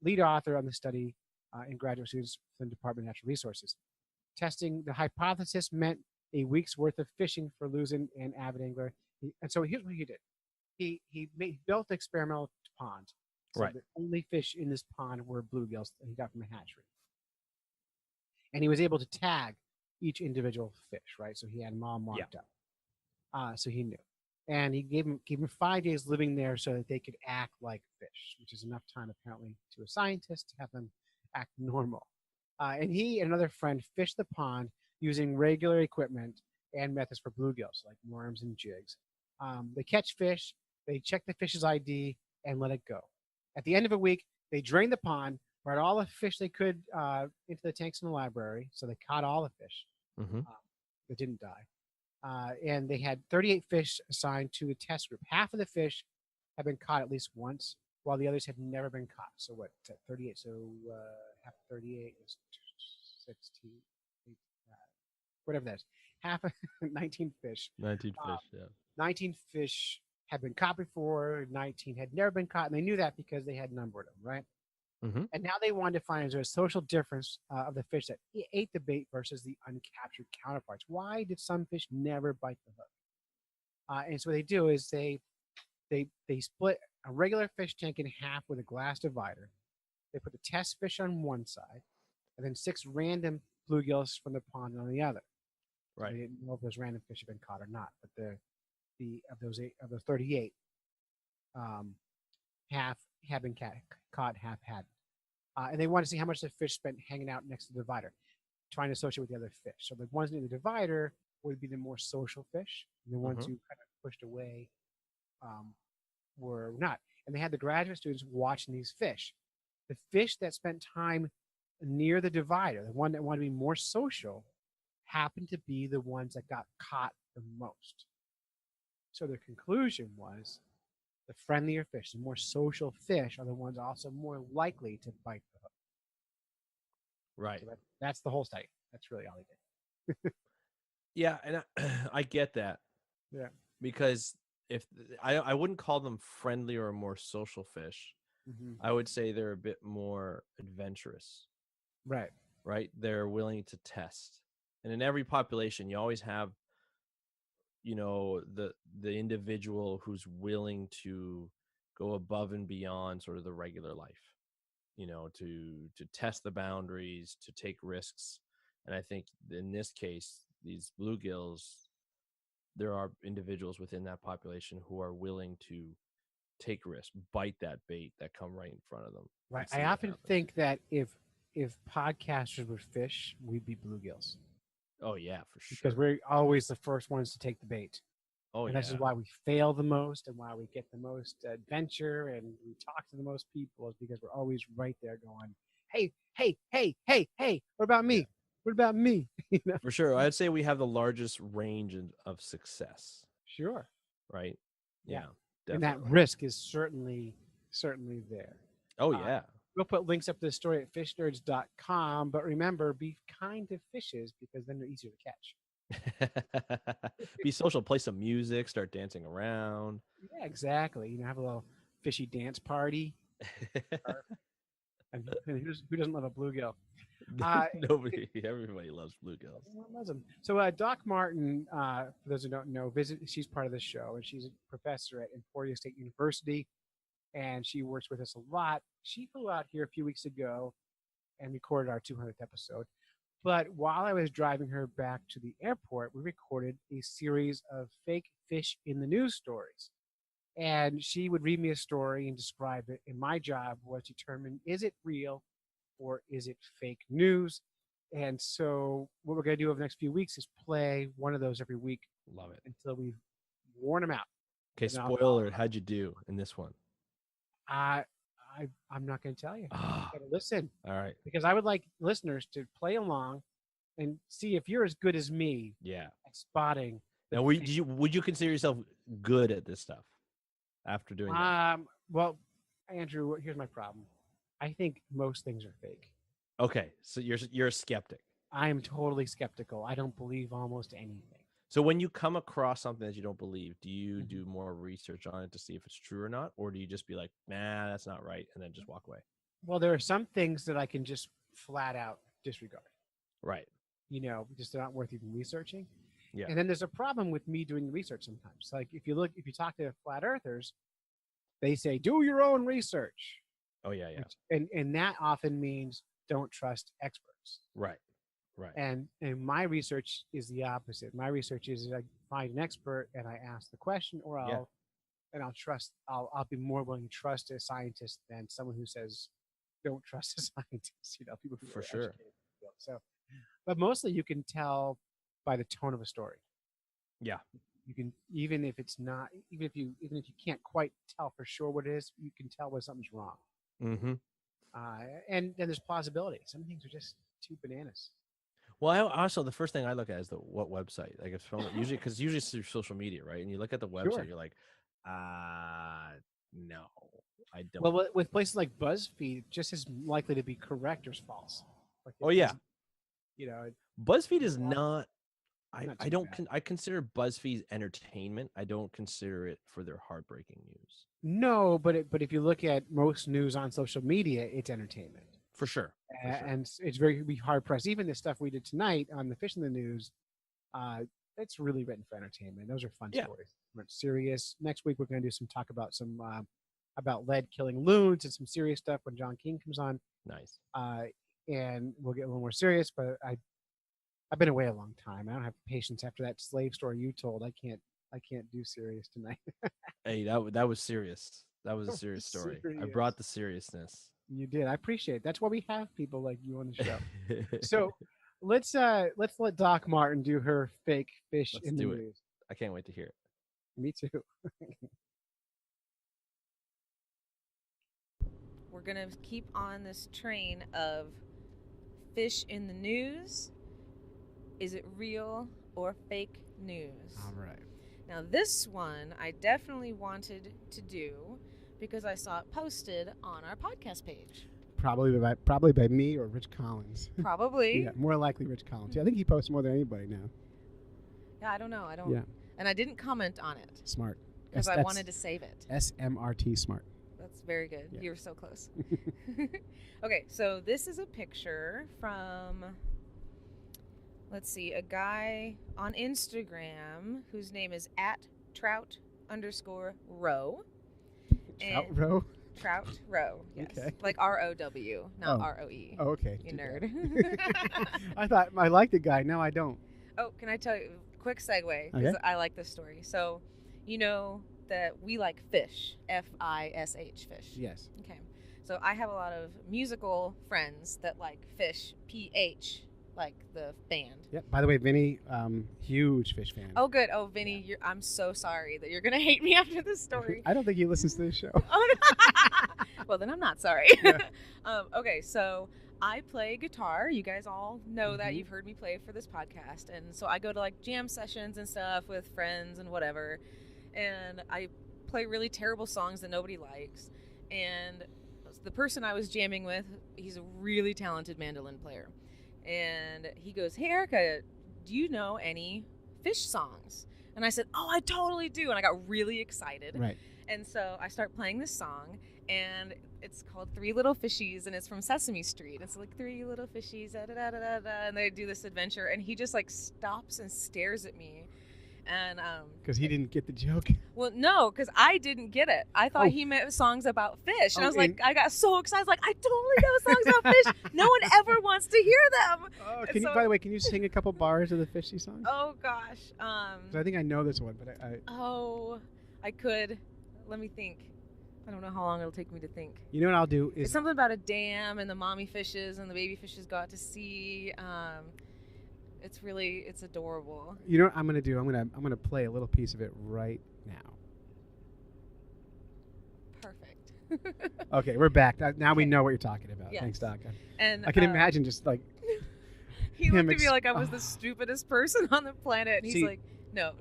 lead author on the study and graduate students from the Department of Natural Resources. Testing the hypothesis meant a week's worth of fishing for Luzin, an avid angler. And so here's what he did. He built an experimental pond. So Right. the only fish in this pond were bluegills that he got from a hatchery. And he was able to tag each individual fish, right? So he had them all marked up. So he knew. And he gave him 5 days living there so that they could act like fish, which is enough time apparently to a scientist to have them act normal. And he and another friend fished the pond using regular equipment and methods for bluegills, like worms and jigs. They catch fish, they check the fish's ID, and let it go. At the end of a week, they drained the pond, brought all the fish they could into the tanks in the library, so they caught all the fish Mm-hmm. that didn't die. And they had 38 fish assigned to a test group. Half of the fish have been caught at least once, while the others had never been caught. So what? 38. So half of 38 is 16, whatever that is. Half of 19 fish. 19 fish. Yeah. 19 fish had been caught before. 19 had never been caught, and they knew that because they had numbered them, right? Mhm. And now they wanted to find is there a social difference of the fish that ate the bait versus the uncaptured counterparts. Why did some fish never bite the hook? And so what they do is they split a regular fish tank in half with a glass divider. They put the test fish on one side, and then 6 random bluegills from the pond on the other. So Right. they didn't know if those random fish had been caught or not, but the of those 38, half had been caught, half hadn't. And they wanted to see how much the fish spent hanging out next to the divider, trying to associate with the other fish. So the ones near the divider would be the more social fish, and the ones who kind of pushed away were not. And they had the graduate students watching these fish. The fish that spent time near the divider, the one that wanted to be more social, happened to be the ones that got caught the most. So the conclusion was the friendlier fish, the more social fish, are the ones also more likely to bite the hook. Right. So that's the whole study. That's really all they did. Yeah, and I get that. Yeah. Because if I wouldn't call them friendlier or more social fish. I would say they're a bit more adventurous. Right. Right? They're willing to test. And in every population, you always have, you know, the individual who's willing to go above and beyond sort of the regular life, you know, to test the boundaries, to take risks. And I think in this case, these bluegills, there are individuals within that population who are willing to take risks, bite that bait that come right in front of them. Right. and see I what often happens. think that if podcasters were fish, we'd be bluegills Oh yeah, for sure. because we're always the first ones to take the bait. Oh And yeah. this is why we fail the most and why we get the most adventure and we talk to the most people is because we're always right there going, hey, hey, hey, hey, hey, what about me? Yeah. What about me? You know? For sure. I'd say we have the largest range of success, Sure. right? Yeah. Yeah, And that definitely. risk is certainly there. Oh Uh, yeah. We'll put links up to the story at fishnerds.com. But remember, be kind to fishes because then they're easier to catch. Be social, play some music, start dancing around. Yeah, exactly. You know, have a little fishy dance party. And who doesn't love a bluegill? Nobody, everybody loves bluegills. Everyone loves them. So Doc Martin, for those who don't know, she's part of the show, and she's a professor at Emporia State University, and she works with us a lot. She flew out here a few weeks ago and recorded our 200th episode. But while I was driving her back to the airport, we recorded a series of fake fish in the news stories. And she would read me a story and describe it. And my job was to determine, is it real or is it fake news? And so what we're going to do over the next few weeks is play one of those every week Love it. until we've worn them out. Okay, And I'll- spoiler, how'd you do in this one? I'm not going to tell you. Ah, You gotta listen, all right. because I would like listeners to play along and see if you're as good as me Yeah. at spotting. the Now, fake- would you consider yourself good at this stuff after doing that? Well, Andrew, here's my problem. I think most things are fake. Okay, so you're a skeptic. I am totally skeptical. I don't believe almost anything. So when you come across something that you don't believe, do you Mhm. do more research on it to see if it's true or not, or do you just be like, nah, that's not right, and then just walk away? Well, there are some things that I can just flat out disregard. Right. You know, just they're not worth even researching. Yeah. And then there's a problem with me doing research sometimes. Like if you talk to flat earthers, they say do your own research. Oh yeah, yeah. And that often means don't trust experts. Right. Right. And my research is the opposite. My research is I find an expert and I ask the question, or I'll be more willing to trust a scientist than someone who says don't trust a scientist. You know, people who For are sure. educated. So, but mostly you can tell by the tone of a story. Yeah. You can even if you can't quite tell for sure what it is, you can tell when something's wrong. Mm-hmm. And then there's plausibility. Some things are just too bananas. Well, also the first thing I look at is what website. Like if usually it's through social media, right? And you look at the website, Sure. you're like, no, I don't. Well, with places like BuzzFeed, just as likely to be correct or false. Like Oh, yeah. you know, BuzzFeed is not. Not I too don't. bad. I consider BuzzFeed's entertainment. I don't consider it for their heartbreaking news. no, but if you look at most news on social media, it's entertainment, For sure. For sure. and it's very hard pressed. Even the stuff we did tonight on the Fish in the News, it's really written for entertainment. Those are fun Yeah. stories. We're serious. Next week we're going to do some talk about about lead killing loons and some serious stuff when John King comes on. Nice. And we'll get a little more serious. But I've been away a long time. I don't have patience after that slave story you told. I can't do serious tonight. Hey, that was serious. That was a serious story. I Serious. brought the seriousness. You did. I appreciate it. That's why we have people like you on the show. So let's let Doc Martin do her fake fish Let's in the do it. news. I can't wait to hear it. Me too. We're going to keep on this train of fish in the news. Is it real or fake news? All right. Now, this one I definitely wanted to do because I saw it posted on our podcast page. Probably by me or Rich Collins. Probably. Yeah, more likely Rich Collins. Yeah, I think he posts more than anybody now. Yeah, I don't know. I don't. Yeah. And I didn't comment on it Smart. because I wanted to save it. SMRT smart. That's very good. Yeah. You were so close. Okay, so this is a picture from, let's see, a guy on Instagram whose name is @trout_row. Trout row. Trout Row, yes. Okay. Like ROW, not Oh. ROE. Oh, okay. You Too nerd. bad. I thought I liked the guy. No, I don't. Oh, can I tell you? Quick segue, because Okay. I like this story. So, you know that we like fish, FISH, fish. Yes. Okay. So I have a lot of musical friends that like Fish, PH, like the band. Yep. By the way, Vinny, huge fish fan. Oh, good. Oh, Vinny, I'm so sorry that you're going to hate me after this story. I don't think he listens to this show. Oh, no. Well, then I'm not sorry. Yeah. Okay, so I play guitar. You guys all know that. Mhm. You've heard me play for this podcast. And so I go to like jam sessions and stuff with friends and whatever. And I play really terrible songs that nobody likes. And the person I was jamming with, he's a really talented mandolin player. And he goes, "Hey, Erica, do you know any fish songs?" And I said, "Oh, I totally do." And I got really excited. Right. And so I start playing this song, and it's called Three Little Fishies, and it's from Sesame Street. It's like three little fishies, da da da da da, and they do this adventure, and he just like stops and stares at me. And Because he didn't get the joke. well, no, because I didn't get it. I thought Oh. he meant songs about fish, and Oh, I was like, and- I got so excited. I was like, I totally know songs about fish. No one ever wants to hear them. Oh, And can you? so- By the way, can you sing a couple bars of the fishy song? Oh gosh. 'Cause I think I know this one, but Oh, I could. Let me think. I don't know how long it'll take me to think. you know what I'll do It's is something about a dam and the mommy fishes and the baby fishes go out to sea. It's adorable. you know what I'm gonna do. I'm gonna play a little piece of it right now. Perfect. Okay, we're back. Now we Okay. know what you're talking about. Yes. Thanks, Doc. And I can imagine just like he him looked at me like I was oh. the stupidest person on the planet, and he's See- like, "No,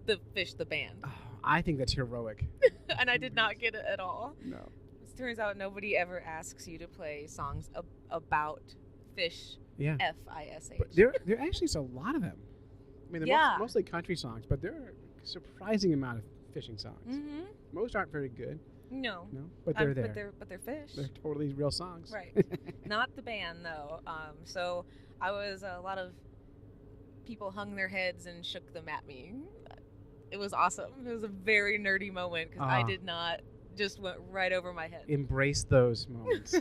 the fish, the band." oh, I think that's heroic. And I did not get it at all. No. It turns out nobody ever asks you to play songs about fish. Yeah. FISH. But there actually is a lot of them. I mean, they're Yeah. mostly country songs, but there are a surprising amount of fishing songs. Mm-hmm. Most aren't very good, No. no, but they're there. But they're fish. They're totally real songs. Right. Not the band though. So I was a lot of people hung their heads and shook them at me. It was awesome. It was a very nerdy moment because I Ah. did not just went right over my head. Embrace those moments.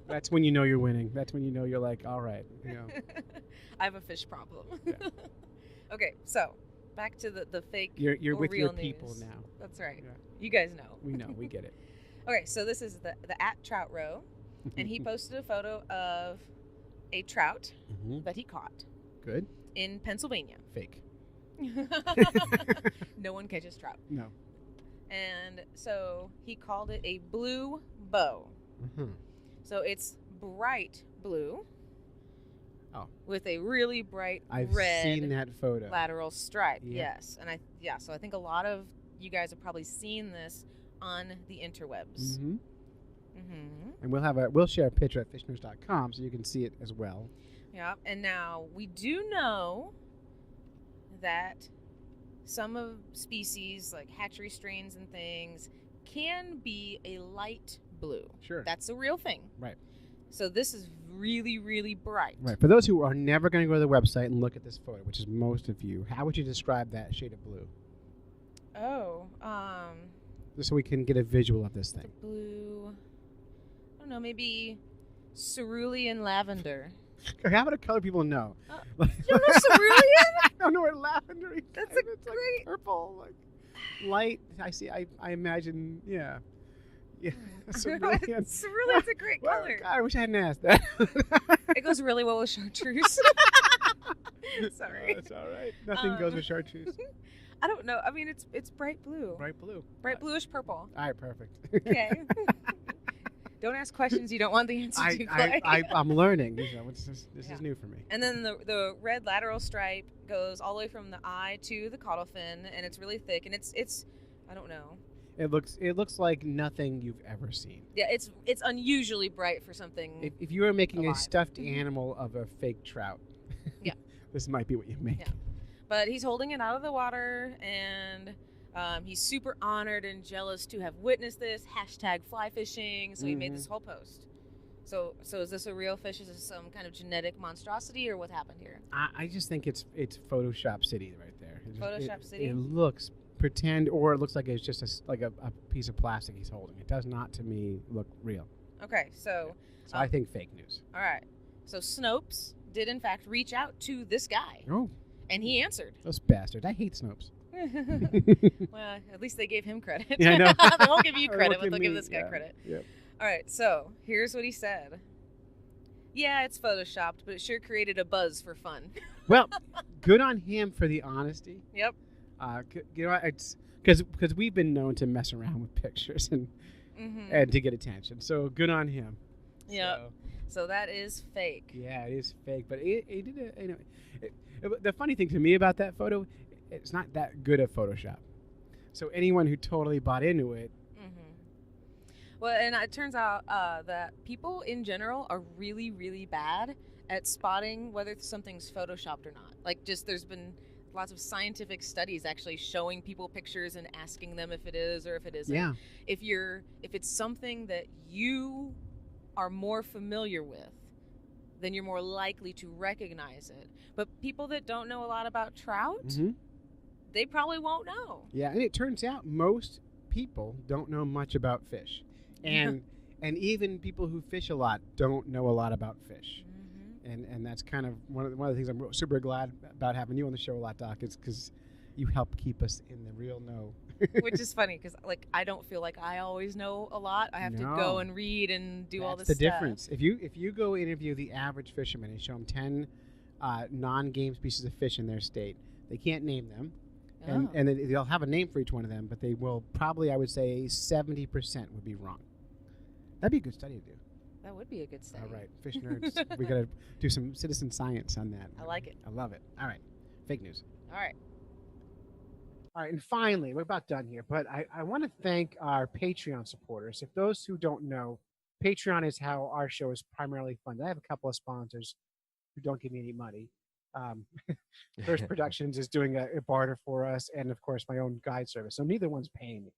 That's when you know you're winning. That's when you know you're like, all right, you know. I have a fish problem. Yeah. Okay, so back to the fake. You're or with your real people news. now. That's right. Yeah. You guys know. We know. We get it. Okay, so this is the @trout row, and he posted a photo of a trout Mhm. that he caught Good. in Pennsylvania. Fake. No one catches trout. No. And so he called it a blue bow. Mhm. So it's bright blue. Oh. With a really bright I've red seen that photo. lateral stripe. Yeah. Yes. And so I think a lot of you guys have probably seen this on the interwebs. Mm-hmm. Mm-hmm. And we'll share a picture at fishnerds.com so you can see it as well. Yeah, and now we do know that some of species, like hatchery strains and things, can be a light blue. Sure. That's a real thing. Right. So this is really, really bright. Right. For those who are never going to go to the website and look at this photo, which is most of you, how would you describe that shade of blue? Oh, Just so we can get a visual of this the thing. blue. I don't know, maybe cerulean lavender. How about a color people know? You don't know cerulean? I don't know what lavender is. That's It's great. like purple, like light. I see. I imagine. Yeah. Yeah. Cerulean. Cerulean's a great Well, color. God, I wish I hadn't asked that. It goes really well with chartreuse. Sorry. That's all right. Nothing goes with chartreuse. I don't know. I mean, it's bright blue. Bright blue. Bright bluish purple. All right, perfect. Okay. Don't ask questions you don't want the answer to, Clay. I'm learning. This Yeah. is new for me. And then the red lateral stripe goes all the way from the eye to the caudal fin, and it's really thick, and it's I don't know. It looks like nothing you've ever seen. Yeah, it's unusually bright for something. If you were making alive. a stuffed animal of a fake trout, Yeah. this might be what you make. Yeah. But he's holding it out of the water, and he's super honored and jealous to have witnessed this. # fly fishing. So he made this whole post. So is this a real fish? Is this some kind of genetic monstrosity, or what happened here? I just think it's Photoshop City right there. Photoshop City? It looks pretend, or it looks like it's just a piece of plastic he's holding. It does not, to me, look real. Okay, so I think fake news. all right. So Snopes did in fact reach out to this guy, Oh, and he answered. those bastards! I hate Snopes. Well, at least they gave him credit. Yeah, I know. They won't give you Or credit, look but at they'll give me, this guy yeah. credit. Yep. All right, so here's what he said. Yeah, it's photoshopped, but it sure created a buzz for fun. Well, good on him for the honesty. Yep. You know, it's because we've been known to mess around with pictures and to get attention. So good on him. Yep. So that is fake. Yeah, it is fake, but it did a, you know. The funny thing to me about that photo, it's not that good at Photoshop. So anyone who totally bought into it. Well, and it turns out that people in general are really, really bad at spotting whether something's photoshopped or not. Like, just there's been lots of scientific studies actually showing people pictures and asking them if it is or if it isn't. Yeah. If it's something that you are more familiar with, then you're more likely to recognize it. But people that don't know a lot about trout, they probably won't know. Yeah, and it turns out most people don't know much about fish. And even people who fish a lot don't know a lot about fish. And that's kind of one of the things I'm super glad about having you on the show a lot, Doc, is because you help keep us in the real know. Which is funny because, like, I don't feel like I always know a lot. I have to go and read and do all this That's the stuff. difference. If you go interview the average fisherman and show them 10 non-game species of fish in their state, they can't name them. And they'll have a name for each one of them, but they will probably, I would say, 70% would be wrong. That'd be a good study to do. That would be a good study. All right, fish nerds. We got to do some citizen science on that. I like it. I love it. All right, fake news. All right. All right, and finally, we're about done here, but I want to thank our Patreon supporters. If those who don't know, Patreon is how our show is primarily funded. I have a couple of sponsors who don't give me any money. First Productions is doing a barter for us, and of course, my own guide service. So neither one's paying me.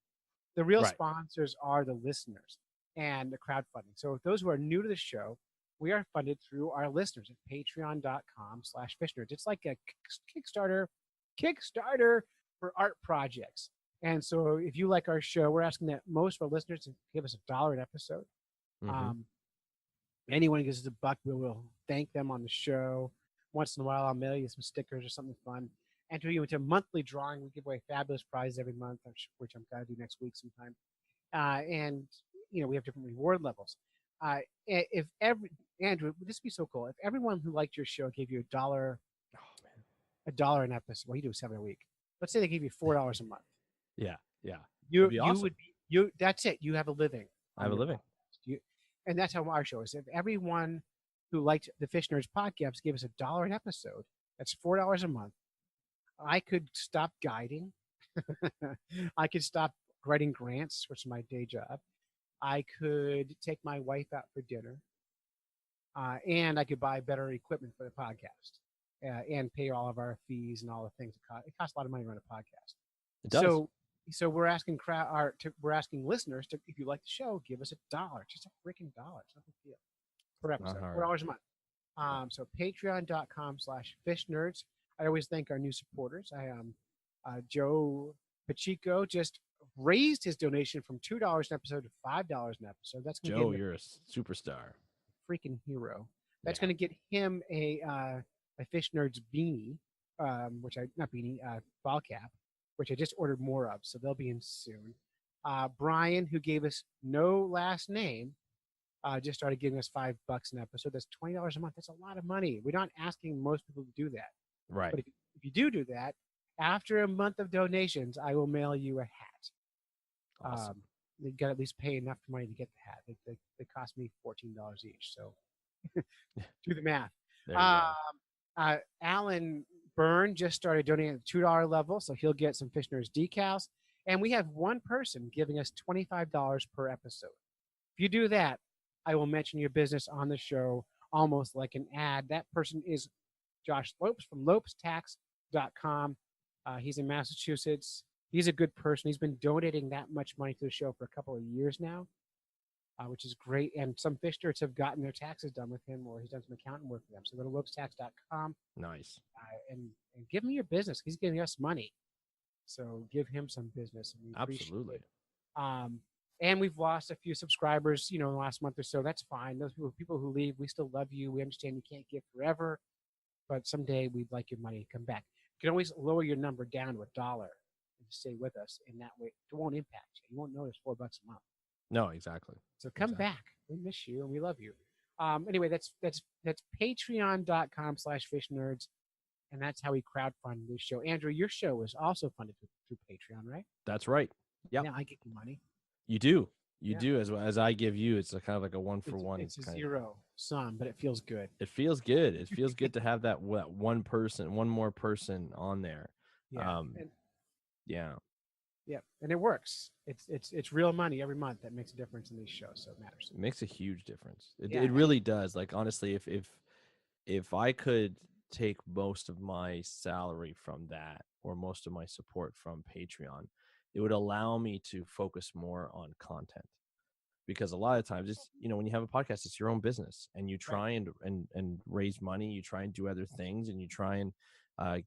The real sponsors are the listeners and the crowdfunding. So if those who are new to the show, we are funded through our listeners at patreon.com/fishnerds. It's like a Kickstarter for art projects. And so if you like our show, we're asking that most of our listeners to give us $1 an episode. Anyone who gives us $1, we will thank them on the show. Once in a while, I'll mail you some stickers or something fun. Enter you into a monthly drawing. We give away fabulous prizes every month, which I'm going to do next week sometime. And, you know, we have different reward levels. Andrew, this would be so cool. If everyone who liked your show gave you $1 an episode, well, you do 7 a week. Let's say they gave you $4 a month. Yeah. You awesome. would be that's it. You have a living. I have a living. And that's how our show is. If everyone who liked the Fish Nerds podcast gave us $1 an episode, that's $4 a month. I could stop guiding. I could stop writing grants, which is my day job. I could take my wife out for dinner, and I could buy better equipment for the podcast, and pay all of our fees and all the things. It costs a lot of money to run a podcast. It does. So we're asking we're asking listeners to, if you like the show, give us $1, just a freaking dollar. It's no big deal per episode, hard. $4 a month. So patreon.com/fish nerds. I always thank our new supporters. Joe Pacheco just raised his donation from $2 an episode to $5 an episode. That's gonna Joe, get you're a superstar. freaking hero. That's Yeah. going to get him a Fish Nerds beanie, ball cap, which I just ordered more of, so they'll be in soon. Brian, who gave us no last name, just started giving us $5 an episode. That's $20 a month. That's a lot of money. We're not asking most people to do that, Right. but if you do that, after a month of donations, I will mail you a hat. Awesome. You got to at least pay enough money to get the hat. They cost me $14 each, so do the math. There you go. Alan Byrne just started donating at the $2 level, so he'll get some Fish Nerds decals. And we have one person giving us $25 per episode. If you do that, I will mention your business on the show almost like an ad. That person is Josh Lopes from lopestax.com. He's in Massachusetts. He's a good person. He's been donating that much money to the show for a couple of years now, which is great. And some fish nerds have gotten their taxes done with him, or he's done some accounting work for them. So go to lopestax.com Nice. and give him your business. He's giving us money. So give him some business. And we appreciate Absolutely. it. And we've lost a few subscribers, in the last month or so. That's fine. Those people who leave, we still love you. We understand you can't give forever, but someday we'd like your money to come back. You can always lower your number down to $1 and stay with us. In that way, it won't impact you. You won't notice $4 a month. No, exactly. So come Exactly. back. We miss you and we love you. Anyway, that's patreon.com/fish nerds. And that's how we crowdfund this show. Andrew, your show is also funded through Patreon, right? That's right. Yep. Yeah, I get you money. You do. You Yeah. do. As I give you, it's kind of like a one for one. It's a kind of- zero sum, but it feels good. It feels good. It feels good to have that one more person on there. Yeah. Um, Yeah. Yeah, and it works. It's real money every month that makes a difference in these shows, so it matters. It makes a huge difference. Yeah. It really does. Like, honestly, if I could take most of my salary from that, or most of my support from Patreon, it would allow me to focus more on content. Because a lot of times it's, when you have a podcast, it's your own business, and you try and raise money, you try and do other things, and you try and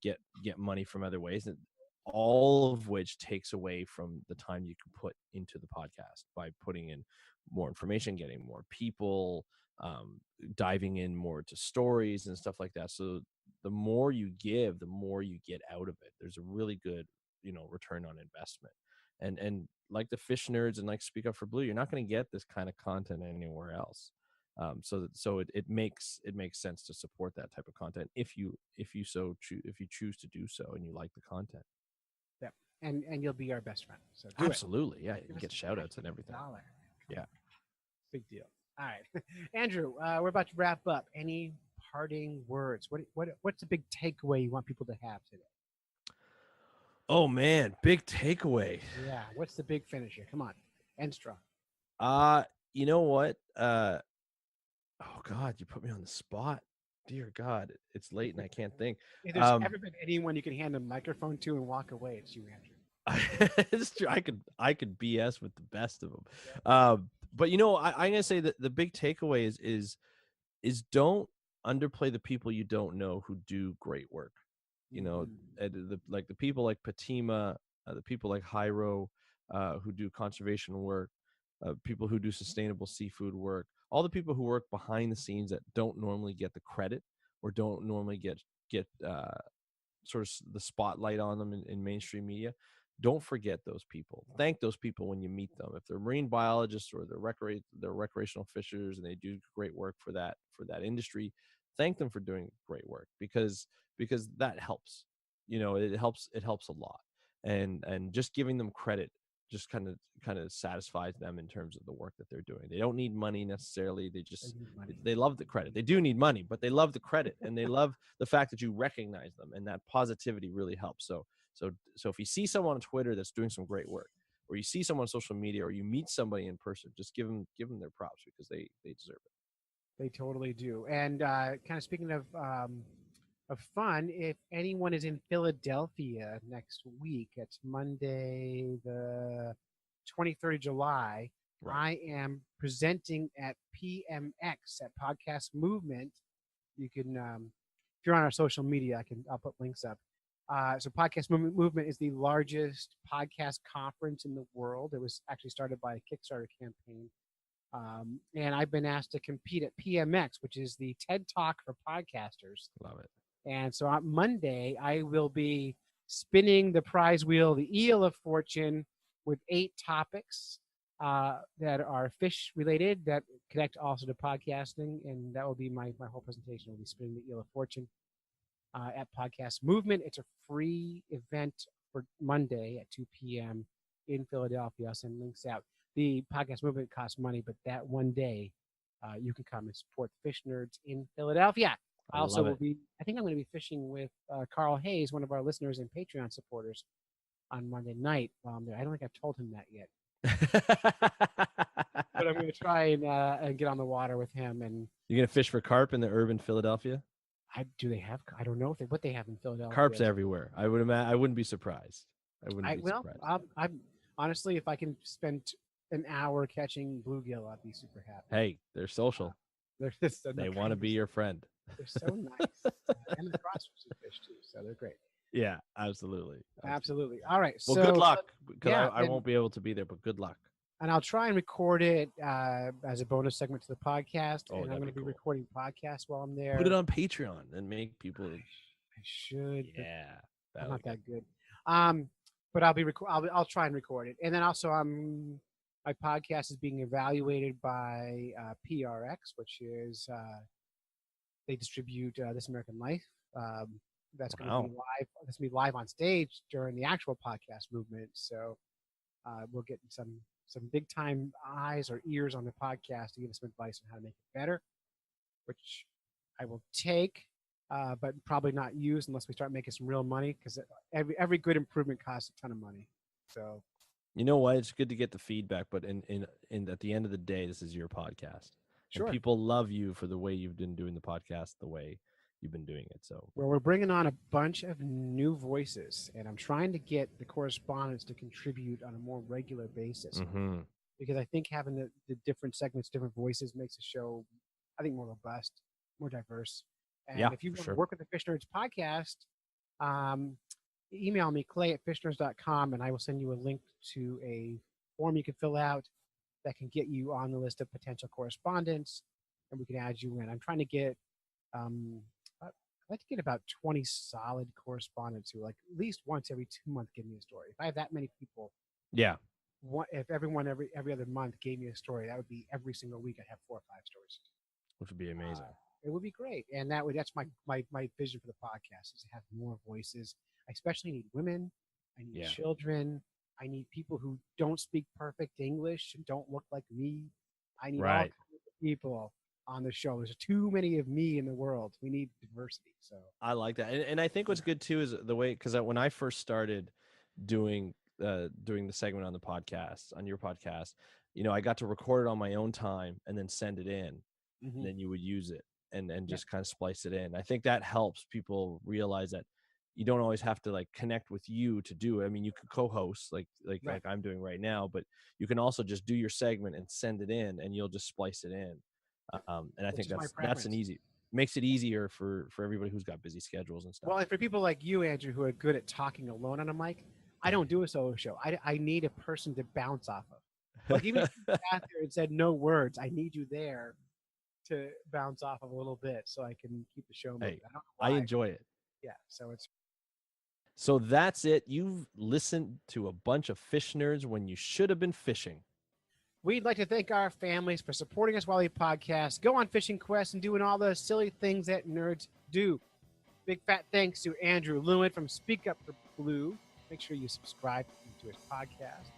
get money from other ways, and all of which takes away from the time you can put into the podcast by putting in more information, getting more people, diving in more to stories and stuff like that. So the more you give, the more you get out of it. There's a really good, return on investment. And like the Fish Nerds and like Speak Up for Blue, you're not going to get this kind of content anywhere else. So it makes sense to support that type of content if you choose to do so and you like the content. Yeah, and you'll be our best friend. So do Absolutely, yeah, you Give us get a shout outs and everything. $1. Yeah. Big deal. All right, Andrew, we're about to wrap up. Any parting words? What's the big takeaway you want people to have today? Oh man, big takeaway. Yeah, what's the big finisher? Come on, end strong. You know what? Oh God, you put me on the spot. Dear God, it's late and I can't think. If there's ever been anyone you can hand a microphone to and walk away, it's you, Andrew. It's true. I could BS with the best of them. But I'm gonna say that the big takeaway is don't underplay the people you don't know who do great work. The people like Patima, the people like Hyro, who do conservation work, people who do sustainable seafood work, all the people who work behind the scenes that don't normally get the credit or don't normally get sort of the spotlight on them in mainstream media. Don't forget those people. Thank those people when you meet them. If they're marine biologists or they're recreational fishers and they do great work for that industry, thank them for doing great work because that helps. It helps a lot. And just giving them credit just kind of satisfies them in terms of the work that they're doing. They don't need money necessarily. They love the credit. They do need money, but they love the credit and they love the fact that you recognize them, and that positivity really helps. So if you see someone on Twitter that's doing some great work, or you see someone on social media, or you meet somebody in person, just give them their props, because they deserve it. They totally do. And kind of speaking of fun, if anyone is in Philadelphia next week, it's Monday, the 23rd of July. Right. I am presenting at PMX at Podcast Movement. You can, if you're on our social media, I'll put links up. So Podcast Movement is the largest podcast conference in the world. It was actually started by a Kickstarter campaign. And I've been asked to compete at PMX, which is the TED Talk for podcasters. Love it. And so on Monday, I will be spinning the prize wheel, the Eel of Fortune, with 8 topics that are fish related that connect also to podcasting. And that will be my whole presentation. Will be spinning the Eel of Fortune at Podcast Movement. It's a free event for Monday at 2 p.m. in Philadelphia. I'll send links out. The Podcast Movement costs money, but that one day you can come and support fish nerds in Philadelphia. I also will be, I think I'm going to be fishing with Carl Hayes, one of our listeners and Patreon supporters, on Monday night while I'm there. I don't think I've told him that yet. But I'm going to try and get on the water with him. And you're going to fish for carp in the urban Philadelphia? Do they have? I don't know what they have in Philadelphia. Carp's everywhere. I would imagine. I wouldn't be surprised. Surprised. I'm honestly, if I can spend an hour catching bluegill, I'd be super happy. Hey, they're social. They want to be your friend. They're so nice. And the crossfishing fish too, so they're great. Yeah, absolutely. All right. Well, good luck, because I won't be able to be there, but good luck. And I'll try and record it as a bonus segment to the podcast. And I'm going to be recording podcasts while I'm there. Put it on Patreon and make people. I should. Yeah, I'm not that good. But I'll try and record it. And then also, my podcast is being evaluated by PRX, which is they distribute This American Life. That's going to be live. That's going to be live on stage during the actual Podcast Movement. So we'll get some big time eyes or ears on the podcast to give us some advice on how to make it better, which I will take, but probably not use unless we start making some real money, because every good improvement costs a ton of money. So, you know what? It's good to get the feedback, but in at the end of the day, this is your podcast. Sure. And people love you for the way you've been doing the podcast, the way you've been doing it. So, well, we're bringing on a bunch of new voices, and I'm trying to get the correspondents to contribute on a more regular basis, because I think having the different segments, different voices makes the show, I think, more robust, more diverse. And if you want to work with the Fish Nerds podcast, email me, clay@fishnerds.com, and I will send you a link to a form you can fill out that can get you on the list of potential correspondents, and we can add you in. I'm trying to get I'd like to get about 20 solid correspondents who, like, at least once every 2 months give me a story. If I have that many people, if everyone every other month gave me a story, that would be every single week I'd have 4 or 5 stories, which would be amazing. It would be great, and that's my vision for the podcast, is to have more voices. I especially need women. I need children. I need people who don't speak perfect English and don't look like me. I need all kinds of people on the show. There's too many of me in the world. We need diversity. So I like that, and I think what's good too is the way, because when I first started doing the segment on the podcast, on your podcast, I got to record it on my own time and then send it in, and then you would use it and just kind of splice it in. I think that helps people realize that you don't always have to like connect with you to do it. I mean, you could co-host like I'm doing right now, but you can also just do your segment and send it in, and you'll just splice it in. And I think that's makes it easier for everybody who's got busy schedules and stuff. Well, and for people like you, Andrew, who are good at talking alone on a mic, I don't do a solo show. I need a person to bounce off of. Like, even if you sat there and said no words, I need you there to bounce off of a little bit so I can keep the show moving. Hey, I enjoy it. Yeah, So that's it. You've listened to a bunch of fish nerds when you should have been fishing. We'd like to thank our families for supporting us while we podcast, go on fishing quests, and doing all the silly things that nerds do. Big fat thanks to Andrew Lewin from Speak Up for Blue. Make sure you subscribe to his podcast.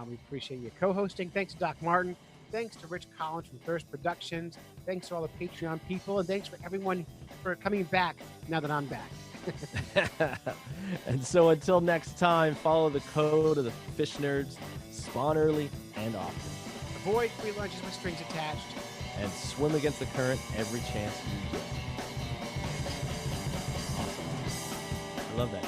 We appreciate you co-hosting. Thanks to Doc Martin. Thanks to Rich Collins from Thirst Productions. Thanks to all the Patreon people. And thanks for everyone for coming back now that I'm back. And so until next time, follow the code of the fish nerds. Spawn early and often. Avoid free lunches with strings attached. And swim against the current every chance you get. Awesome. I love that.